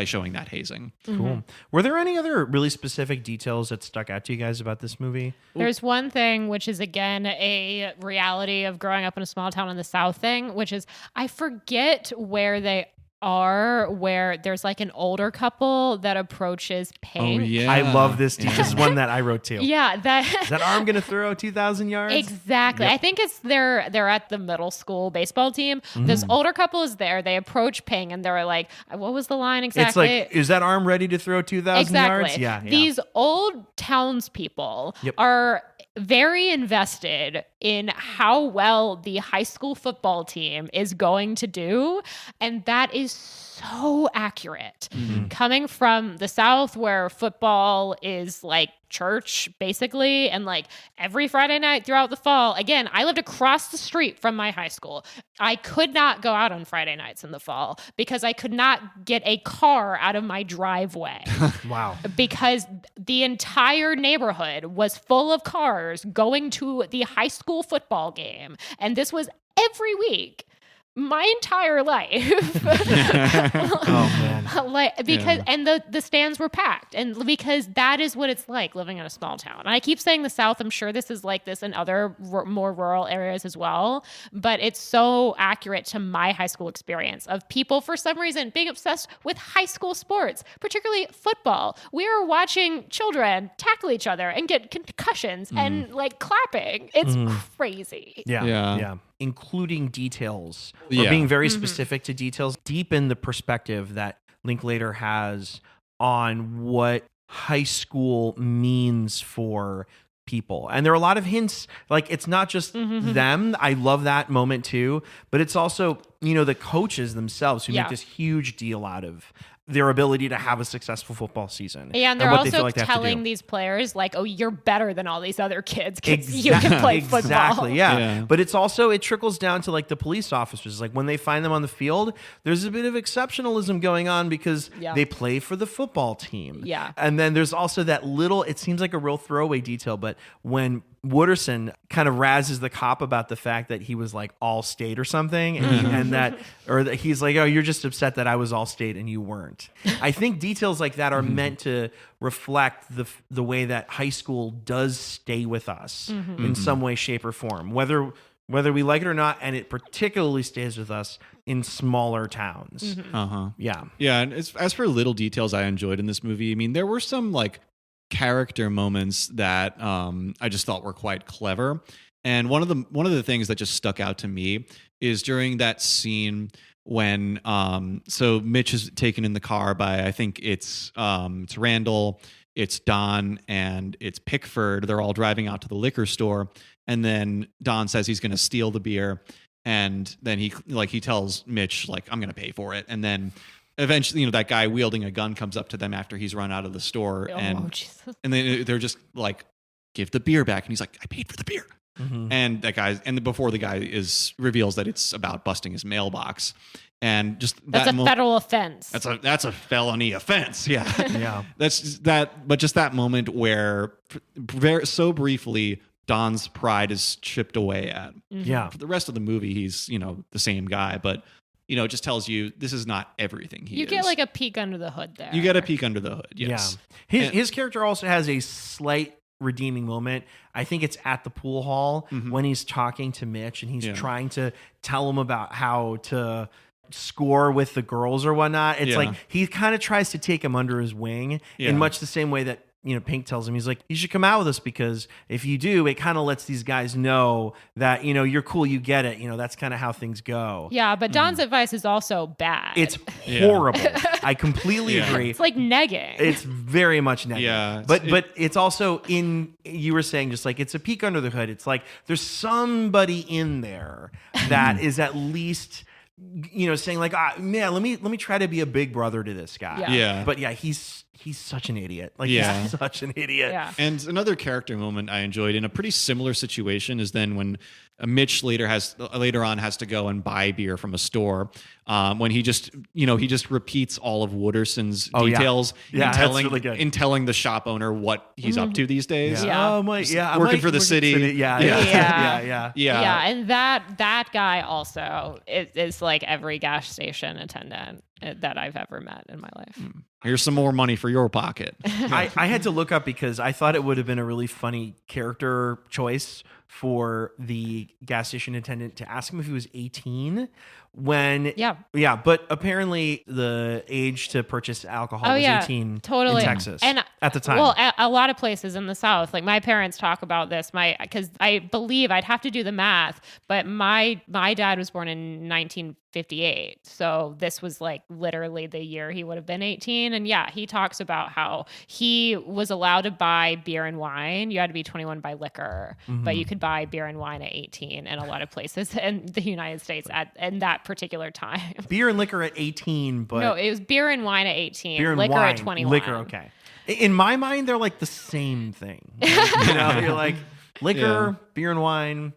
showing that hazing. Cool. Were there any other really specific details that stuck out to you guys about this movie? There's one thing, which is, again, a reality of growing up in a small town in the South thing, which is I forget where they are, where there's like an older couple that approaches Pink. Oh, yeah. I love this. This is one that I wrote too. Yeah. Is that arm going to throw 2,000 yards? Exactly. Yep. I think it's they're at the middle school baseball team. This older couple is there. They approach Ping and they're like, what was the line exactly? It's like, is that arm ready to throw 2,000 yards? Yeah. These old townspeople are very invested in how well the high school football team is going to do. And that is so accurate. Coming from the South, where football is like church, basically, and like every Friday night throughout the fall. Again, I lived across the street from my high school. I could not go out on Friday nights in the fall because I could not get a car out of my driveway. Wow. Because the entire neighborhood was full of cars going to the high school football game. And this was every week. my entire life. Oh man. Because and the stands were packed, and because that is what it's like living in a small town. And I keep saying the South, I'm sure this is like this in other more rural areas as well, but it's so accurate to my high school experience of people for some reason being obsessed with high school sports, particularly football. We were watching children tackle each other and get concussions and like clapping. It's crazy. Yeah. Including details or being very specific to details, deepen the perspective that Linklater has on what high school means for people. And there are a lot of hints, like it's not just them. I love that moment too, but it's also, the coaches themselves who make this huge deal out of their ability to have a successful football season. Yeah, and they're also telling these players like, oh, you're better than all these other kids because you can play football. Exactly, yeah. But it's also, it trickles down to like the police officers. Like when they find them on the field, there's a bit of exceptionalism going on because they play for the football team. Yeah. And then there's also that little, it seems like a real throwaway detail, but when Wooderson kind of razzes the cop about the fact that he was like all state or something, and that he's like, oh, you're just upset that I was all state and you weren't. I think details like that are meant to reflect the way that high school does stay with us in some way, shape, or form, whether we like it or not, and it particularly stays with us in smaller towns. Yeah. And as for little details I enjoyed in this movie, I mean, there were some like character moments that I just thought were quite clever. And one of the things that just stuck out to me is during that scene when so Mitch is taken in the car by, I think it's Randall, it's Don, and it's Pickford. They're all driving out to the liquor store, and then Don says he's going to steal the beer, and then he tells Mitch like, I'm going to pay for it, and then eventually, that guy wielding a gun comes up to them after he's run out of the store, and then they're just like, give the beer back, and he's like, I paid for the beer. And that guy, before the guy reveals that it's about busting his mailbox, and just that's a federal offense. That's a felony offense. Yeah, yeah. That's that. But just that moment where, so briefly, Don's pride is chipped away at. Yeah. For the rest of the movie, he's the same guy, but it just tells you this is not everything he is. You get like a peek under the hood there. You get a peek under the hood. Yes. Yeah. His character also has a slight redeeming moment. I think it's at the pool hall when he's talking to Mitch and he's trying to tell him about how to score with the girls or whatnot. It's like he kind of tries to take him under his wing in much the same way that Pink tells him, he's like, you should come out with us because if you do, it kind of lets these guys know that, you're cool, you get it. That's kind of how things go. Yeah, but Don's advice is also bad. It's horrible. I completely agree. It's like negging. It's very much negging. Yeah. But it's also you were saying just like, it's a peek under the hood. It's like, there's somebody in there that is at least, saying like, man, let me try to be a big brother to this guy. Yeah. But yeah, he's such an idiot. Like, he's such an idiot. Yeah. And another character moment I enjoyed in a pretty similar situation is then when Mitch later on has to go and buy beer from a store. When he just repeats all of Wooderson's details in telling the shop owner what he's up to these days. Yeah. Working for the city. Yeah. And that guy also is like every gas station attendant that I've ever met in my life. Here's some more money for your pocket. I had to look up because I thought it would have been a really funny character choice for the gas station attendant to ask him if he was 18 when but apparently the age to purchase alcohol was 18 totally. In Texas and at the time. Well, a lot of places in the South, like my parents talk about this, because I believe I'd have to do the math, but my dad was born in 1958, so this was like literally the year he would have been 18. And he talks about how he was allowed to buy beer and wine. You had to be 21 by liquor, but you could buy beer and wine at 18 in a lot of places in the United States in that particular time. Beer and liquor at 18, but no, it was beer and wine at 18, beer and liquor wine, at 21. Liquor, okay. In my mind, they're like the same thing. You're like liquor, beer and wine.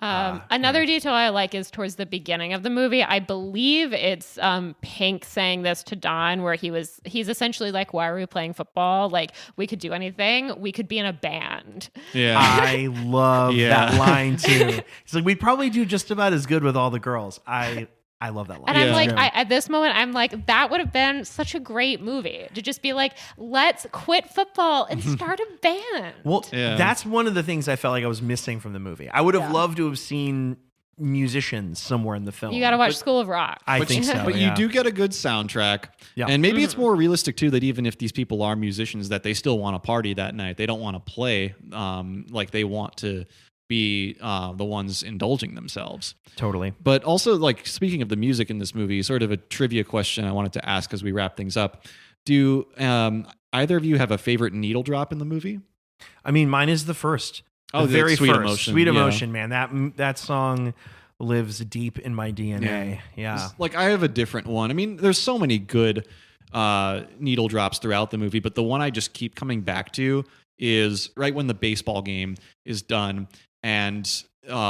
Another detail I like is towards the beginning of the movie. I believe it's Pink saying this to Don, where he's essentially like, "Why are we playing football? Like, we could do anything. We could be in a band." Yeah, I love that line too. He's like, "We'd probably do just about as good with all the girls." I love that line. And I'm like, at this moment, I'm like, that would have been such a great movie to just be like, let's quit football and start a band. Well, that's one of the things I felt like I was missing from the movie. I would have loved to have seen musicians somewhere in the film. You got to watch School of Rock. I think so. But you do get a good soundtrack. Yeah. And maybe it's more realistic too that even if these people are musicians, that they still want to party that night. They don't want to play like they want to be the ones indulging themselves. Totally. But also, like, speaking of the music in this movie, sort of a trivia question I wanted to ask as we wrap things up. Do either of you have a favorite needle drop in the movie? I mean, mine is the first. The very Sweet first. Emotion. Sweet Emotion, man. That song lives deep in my DNA. Yeah. Like, I have a different one. I mean, there's so many good needle drops throughout the movie, but the one I just keep coming back to is right when the baseball game is done and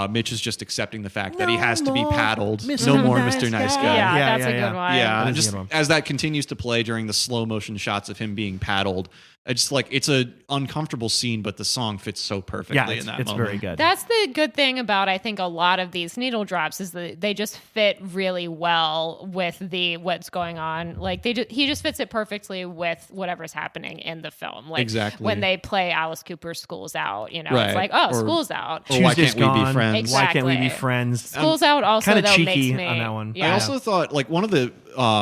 Mitch is just accepting the fact that he has to be paddled. No more Mr. Nice Guy. Yeah, that's a good one. Yeah, and just as that continues to play during the slow motion shots of him being paddled, it's like it's a uncomfortable scene, but the song fits so perfectly in that moment. It's very good. That's the good thing about, I think, a lot of these needle drops is that they just fit really well with what's going on. Like he just fits it perfectly with whatever's happening in the film. Like exactly. When they play Alice Cooper's "School's Out," you know, right. It's like, oh, school's out. Or why can't we be friends? Exactly. Why can't we be friends? School's out also kind of cheeky makes me, on that one. Yeah. I also thought like one of the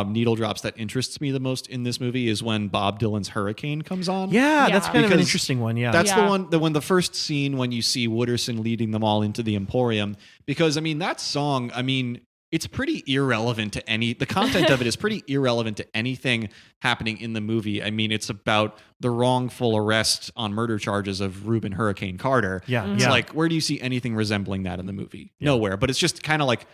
needle drops that interests me the most in this movie is when Bob Dylan's Hurricane comes on. Yeah, that's kind of an interesting one. Yeah, that's the first scene when you see Wooderson leading them all into the Emporium. Because I mean that song, I mean it's pretty irrelevant to the content of it is pretty irrelevant to anything happening in the movie. I mean, it's about the wrongful arrest on murder charges of Reuben Hurricane Carter. Yeah, it's like where do you see anything resembling that in the movie? Nowhere. But it's just kind of like.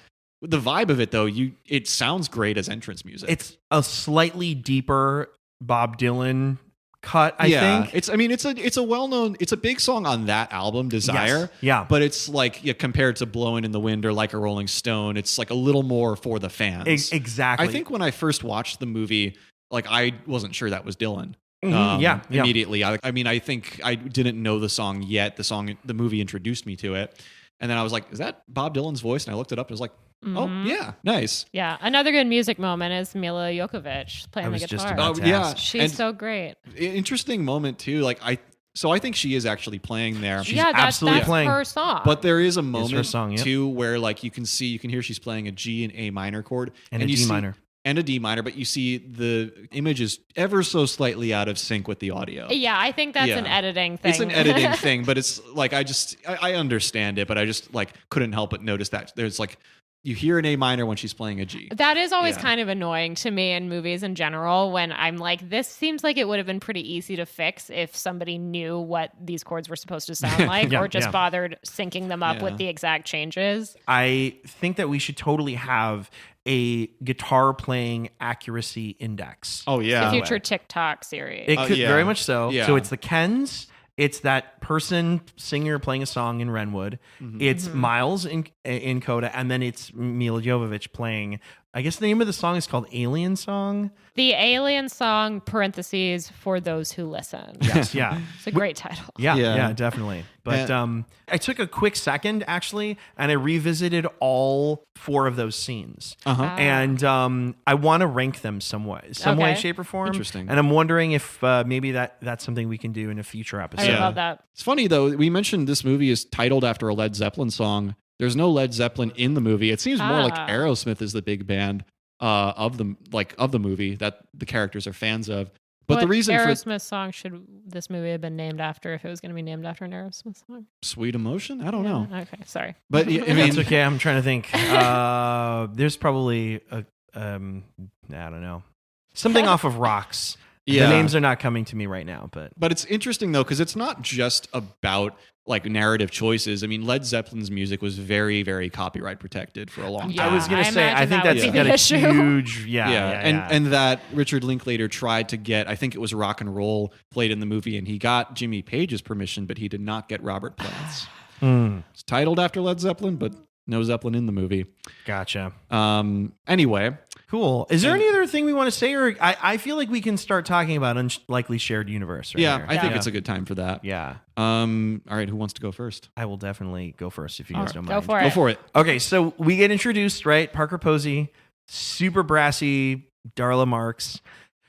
The vibe of it, though, it sounds great as entrance music. It's a slightly deeper Bob Dylan cut, I think. It's a well-known, it's a big song on that album, Desire. Yes. Yeah. But it's like compared to Blowing in the Wind or Like a Rolling Stone, it's like a little more for the fans. Exactly. I think when I first watched the movie, like I wasn't sure that was Dylan. Immediately. I think I didn't know the song yet. The movie introduced me to it. And then I was like, is that Bob Dylan's voice? And I looked it up and I was like, oh, yeah, nice. Yeah. Another good music moment is Milla Jovovich playing the guitar. Just about to ask. She's so great. Interesting moment, too. Like, I think she is actually playing there. She's absolutely playing her song. But there is a moment, too, where like you can hear she's playing a G and A minor chord. And a D minor. And a D minor, but you see the image is ever so slightly out of sync with the audio. Yeah, I think that's an editing thing. It's an editing thing, but it's like I understand it, but I just like couldn't help but notice that there's like you hear an A minor when she's playing a G. That is always kind of annoying to me in movies in general when I'm like, this seems like it would have been pretty easy to fix if somebody knew what these chords were supposed to sound like or just bothered syncing them up with the exact changes. I think that we should totally have a guitar playing accuracy index. Oh, yeah. The future TikTok series. It could very much so. Yeah. So it's the Kens. It's that singer playing a song in Renwood. Mm-hmm. It's Miles in Coda. And then it's Milla Jovovich playing, I guess the name of the song is called Alien Song. The Alien Song, parentheses, for those who listen. Yes, yeah. It's a great title. Yeah, definitely. But I took a quick second, actually, and I revisited all 4 of those scenes. And I want to rank them some way, shape, or form. Interesting. And I'm wondering if maybe that's something we can do in a future episode. I love that. It's funny, though. We mentioned this movie is titled after a Led Zeppelin song. There's no Led Zeppelin in the movie. It seems more like Aerosmith is the big band of the movie that the characters are fans of. But the reason Aerosmith song should this movie have been named after if it was going to be named after an Aerosmith song? Sweet Emotion? I don't know. Okay, sorry. But I mean, it's okay. I'm trying to think. There's probably I don't know, something off of Rocks. Yeah. The names are not coming to me right now, but it's interesting though because it's not just about like narrative choices. I mean, Led Zeppelin's music was very, very copyright protected for a long time. I was going to say, I think that's got a huge, and that Richard Linklater tried to get, I think it was Rock and Roll played in the movie, and he got Jimmy Page's permission, but he did not get Robert Plant's. It's titled after Led Zeppelin, but no Zeppelin in the movie. Gotcha. Anyway. Cool. Is there any other thing we want to say? Or I feel like we can start talking about Unlikely Shared Universe right here. I think it's a good time for that. Yeah. All right, who wants to go first? I will definitely go first if you guys don't Go mind. for it. Go for it. Okay, so we get introduced, right? Parker Posey, super brassy Darla Marks.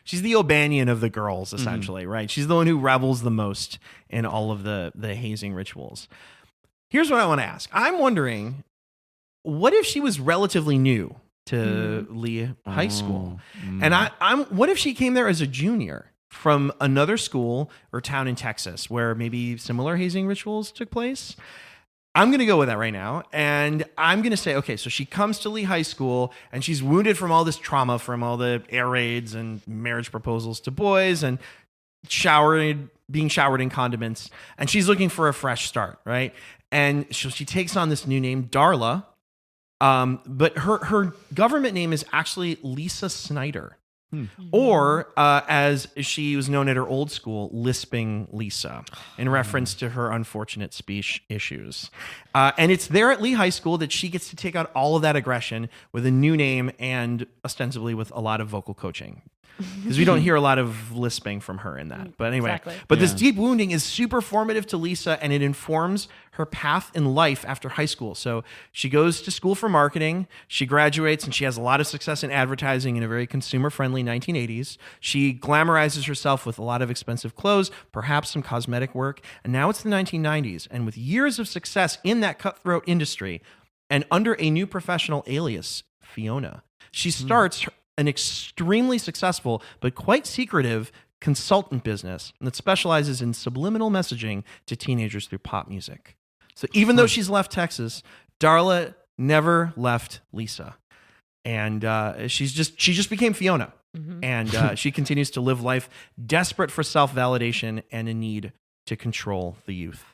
She's the O'Banion of the girls, essentially, right? She's the one who revels the most in all of the hazing rituals. Here's what I want to ask. I'm wondering, what if she was relatively new to Lee High School? And I'm what if she came there as a junior from another school or town in Texas where maybe similar hazing rituals took place? I'm going to go with that right now. And I'm going to say, okay, so she comes to Lee High School and she's wounded from all this trauma, from all the air raids and marriage proposals to boys and being showered in condiments. And she's looking for a fresh start, right? And so she takes on this new name, Darla. But her government name is actually Lisa Snyder. Or, as she was known at her old school, Lisping Lisa, in reference to her unfortunate speech issues. And it's there at Lee High School that she gets to take out all of that aggression with a new name and ostensibly with a lot of vocal coaching. Because we don't hear a lot of lisping from her in that. But anyway, this deep wounding is super formative to Lisa, and it informs her path in life after high school. So she goes to school for marketing, she graduates, and she has a lot of success in advertising in a very consumer-friendly 1980s. She glamorizes herself with a lot of expensive clothes, perhaps some cosmetic work, and now it's the 1990s. And with years of success in that cutthroat industry, and under a new professional alias, Fiona, she starts an extremely successful but quite secretive consultant business that specializes in subliminal messaging to teenagers through pop music. So even though she's left Texas, Darla never left Lisa, and she just became Fiona, and she continues to live life desperate for self-validation and a need to control the youth.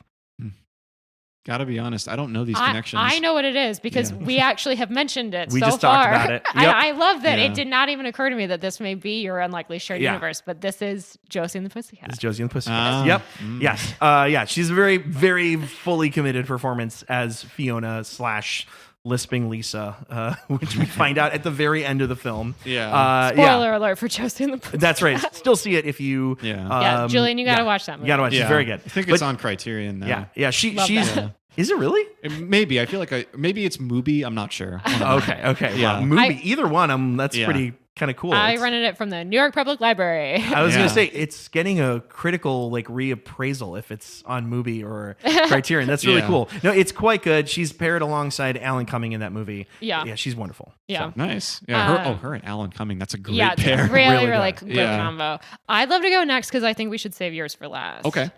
Gotta be honest, I don't know these connections. I know what it is because we actually have mentioned it we so just far. talked about it. Yep. I love that it did not even occur to me that this may be your Unlikely Shared Universe, but this is Josie and the Pussycats. It's Josie and the Pussycats. Yep. Yes. Yeah. She's a very, very fully committed performance as Fiona / Lisping Lisa, which we find out at the very end of the film. Spoiler alert for Josie and the Pussycats. That's right. Still see it if you. Julian, you got to watch that movie. You got to watch it. It's very good. I think it's on Criterion now. Yeah. She's. Is it really? Maybe. I feel like maybe it's Mubi. I'm not sure. Okay. Yeah. Well, Mubi. Either one. That's pretty kind of cool. I rented it from the New York Public Library. I was going to say it's getting a critical reappraisal if it's on Mubi or Criterion. That's really cool. No, it's quite good. She's paired alongside Alan Cumming in that movie. Yeah, she's wonderful. Yeah, so. Nice. Yeah, her and Alan Cumming. That's a great pair. Really good combo. I'd love to go next because I think we should save yours for last. Okay.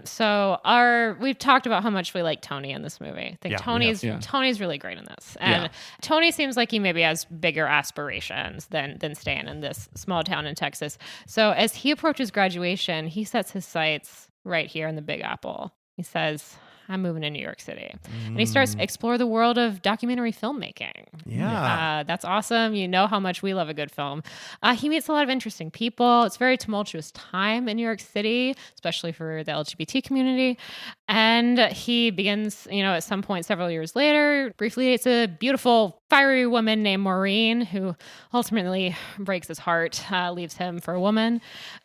So we've talked about how much we like Tony in this movie. I think Tony's really great in this. And Tony seems like he maybe has bigger aspirations than Stan in this small town in Texas. So as he approaches graduation, he sets his sights right here in the Big Apple. He says, I'm moving to New York City. And he starts to explore the world of documentary filmmaking. Yeah. That's awesome. You know how much we love a good film. He meets a lot of interesting people. It's a very tumultuous time in New York City, especially for the LGBT community. And he begins, at some point several years later, briefly dates a beautiful, fiery woman named Maureen, who ultimately breaks his heart, leaves him for a woman.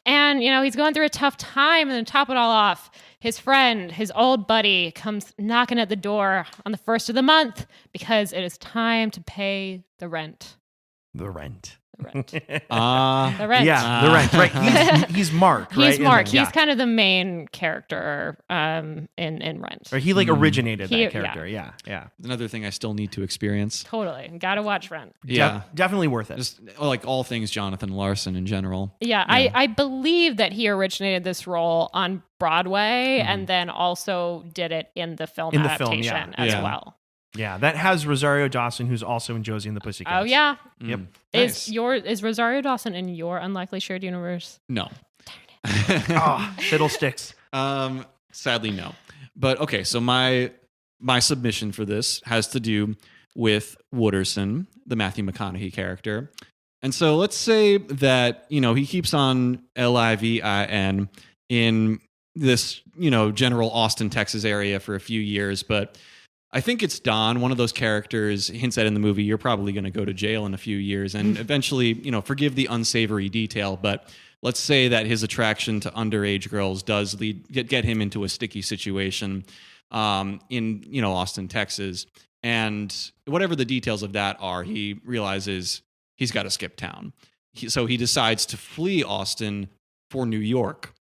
And, he's going through a tough time. And to top it all off, his friend, his old buddy, comes knocking at the door on the first of the month because it is time to pay the rent. The rent. The rent. The rent. Yeah, the rent. Right. He's Mark, right? He's Mark. He's kind of the main character in Rent. Or he originated that character. Yeah. Another thing I still need to experience. Totally. Gotta watch Rent. Yeah. Definitely worth it. Just like all things Jonathan Larson in general. Yeah. I believe that he originated this role on Broadway and then also did it in the film adaptation as well. Yeah, that has Rosario Dawson, who's also in Josie and the Pussycats. Oh, yeah. Yep. Nice. Is Rosario Dawson in your Unlikely Shared Universe? No. Fiddlesticks. Sadly, no. But okay, so my submission for this has to do with Wooderson, the Matthew McConaughey character. And so let's say that, he keeps on LIVIN in this, general Austin, Texas area for a few years. But I think it's Don, one of those characters, hints at in the movie, you're probably going to go to jail in a few years. And eventually, forgive the unsavory detail, but let's say that his attraction to underage girls does get him into a sticky situation in Austin, Texas. And whatever the details of that are, he realizes he's got to skip town. So he decides to flee Austin for New York.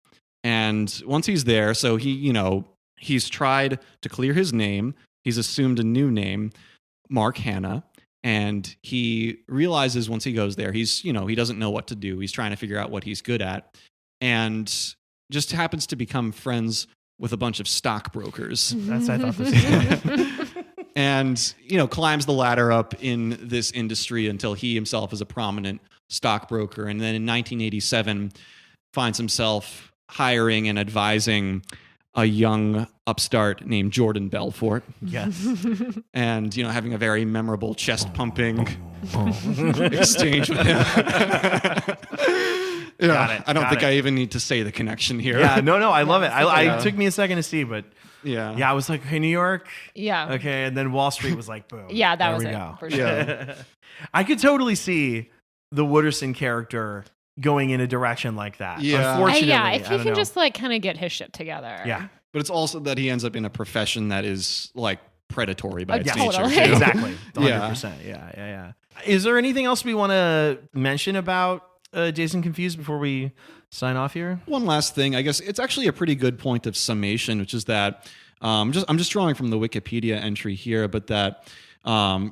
And once he's there, so he's tried to clear his name. He's assumed a new name, Mark Hanna. And he realizes once he goes there, he doesn't know what to do. He's trying to figure out what he's good at. And just happens to become friends with a bunch of stockbrokers. That's I thought this. And, climbs the ladder up in this industry until he himself is a prominent stockbroker. And then in 1987, finds himself hiring and advising a young upstart named Jordan Belfort. Yes. And, having a very memorable chest-pumping exchange with him. I don't think I even need to say the connection here. Yeah, no, I love it. It took me a second to see, but yeah, I was like, okay, New York. Yeah. Okay, and then Wall Street was like, boom. Yeah, that was there we it. go. For sure. Yeah. I could totally see the Wooderson character going in a direction like that. Yeah. Unfortunately, if he can just kind of get his shit together. Yeah. But it's also that he ends up in a profession that is predatory by its totally. nature. Too. Exactly. 100%. Yeah. Yeah. Is there anything else we want to mention about Dazed and Confused before we sign off here? One last thing, I guess it's actually a pretty good point of summation, which is that I'm just drawing from the Wikipedia entry here, but that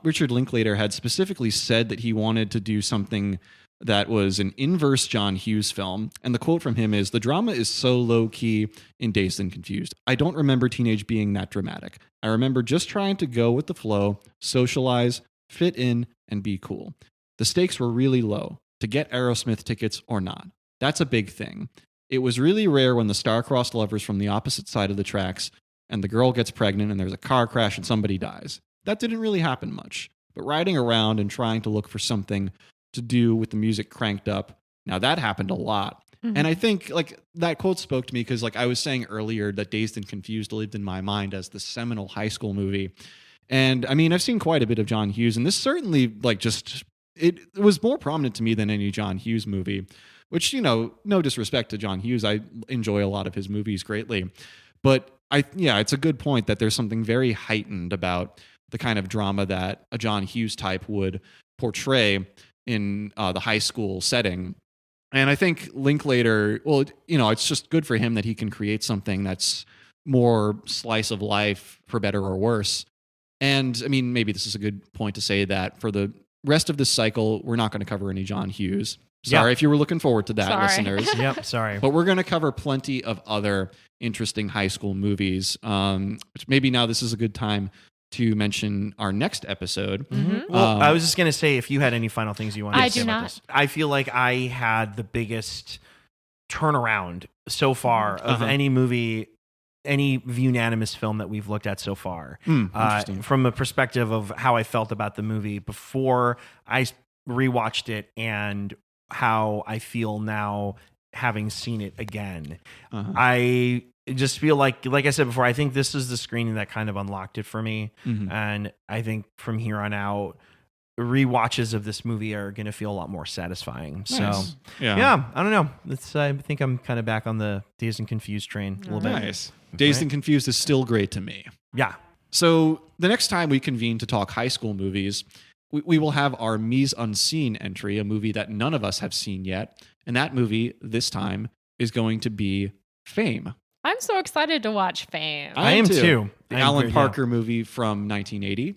Richard Linklater had specifically said that he wanted to do something that was an inverse John Hughes film. And the quote from him is, "The drama is so low-key in Dazed and Confused. I don't remember teenage being that dramatic. I remember just trying to go with the flow, socialize, fit in, and be cool. The stakes were really low, to get Aerosmith tickets or not. That's a big thing. It was really rare when the star-crossed lovers from the opposite side of the tracks and the girl gets pregnant and there's a car crash and somebody dies. That didn't really happen much. But riding around and trying to look for something to do with the music cranked up, now that happened a lot." Mm-hmm. And I think that quote spoke to me because I was saying earlier that Dazed and Confused lived in my mind as the seminal high school movie. And I mean, I've seen quite a bit of John Hughes, and this certainly it was more prominent to me than any John Hughes movie, which, no disrespect to John Hughes. I enjoy a lot of his movies greatly. But it's a good point that there's something very heightened about the kind of drama that a John Hughes type would portray in the high school setting. And I think Linklater, it's just good for him that he can create something that's more slice of life, for better or worse. And I mean, maybe this is a good point to say that for the rest of this cycle, we're not going to cover any John Hughes. Sorry if you were looking forward to that, listeners. Yep, sorry. But we're going to cover plenty of other interesting high school movies, which maybe now this is a good time to mention our next episode. Mm-hmm. Well, I was just going to say, if you had any final things you wanted to say about this. I do not. I feel like I had the biggest turnaround so far of any movie, any unanimous film that we've looked at so far. From a perspective of how I felt about the movie before I rewatched it and how I feel now having seen it again. I just feel like I said before, I think this is the screening that kind of unlocked it for me. Mm-hmm. And I think from here on out, rewatches of this movie are going to feel a lot more satisfying. Nice. So yeah, I don't know. I think I'm kind of back on the Dazed and Confused train a little bit. Nice. Dazed and Confused is still great to me. Yeah. So the next time we convene to talk high school movies, we will have our Mise en Scene entry, a movie that none of us have seen yet. And that movie this time is going to be Fame. I'm so excited to watch Fame. I am too. The Alan Parker movie from 1980.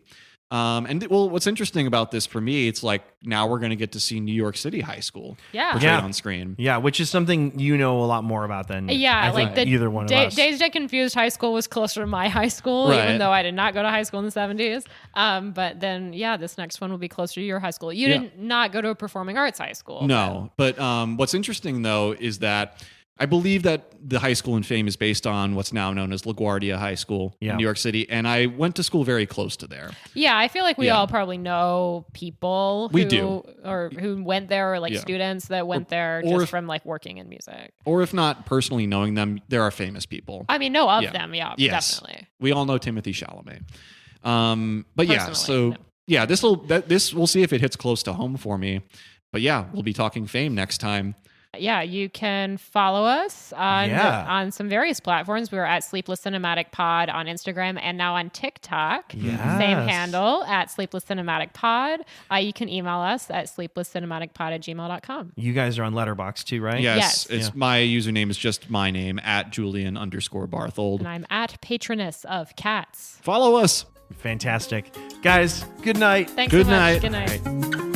What's interesting about this for me, it's now we're going to get to see New York City high school portrayed on screen. Yeah, which is something you know a lot more about than I think either one of us. Dazed and Confused high school was closer to my high school, even though I did not go to high school in the 70s. But then, this next one will be closer to your high school. You did not go to a performing arts high school. No, but what's interesting, though, is that I believe that the high school in Fame is based on what's now known as LaGuardia High School in New York City. And I went to school very close to there. Yeah, I feel like we all probably know people who went there, or students that went there just from like working in music. Or if not personally knowing them, there are famous people. I mean, know of them, definitely. We all know Timothée Chalamet. But this we'll see if it hits close to home for me. But yeah, we'll be talking Fame next time. Yeah, you can follow us on some various platforms. We're at Sleepless Cinematic Pod on Instagram and now on TikTok. Yes. Same handle at Sleepless Cinematic Pod. You can email us at sleeplesscinematicpod@gmail.com. You guys are on Letterboxd too, right? Yes. My username is just my name at Julian_Barthold. And I'm at Patroness of Cats. Follow us. Fantastic. Guys, good night. Thanks good so night. much. Good night.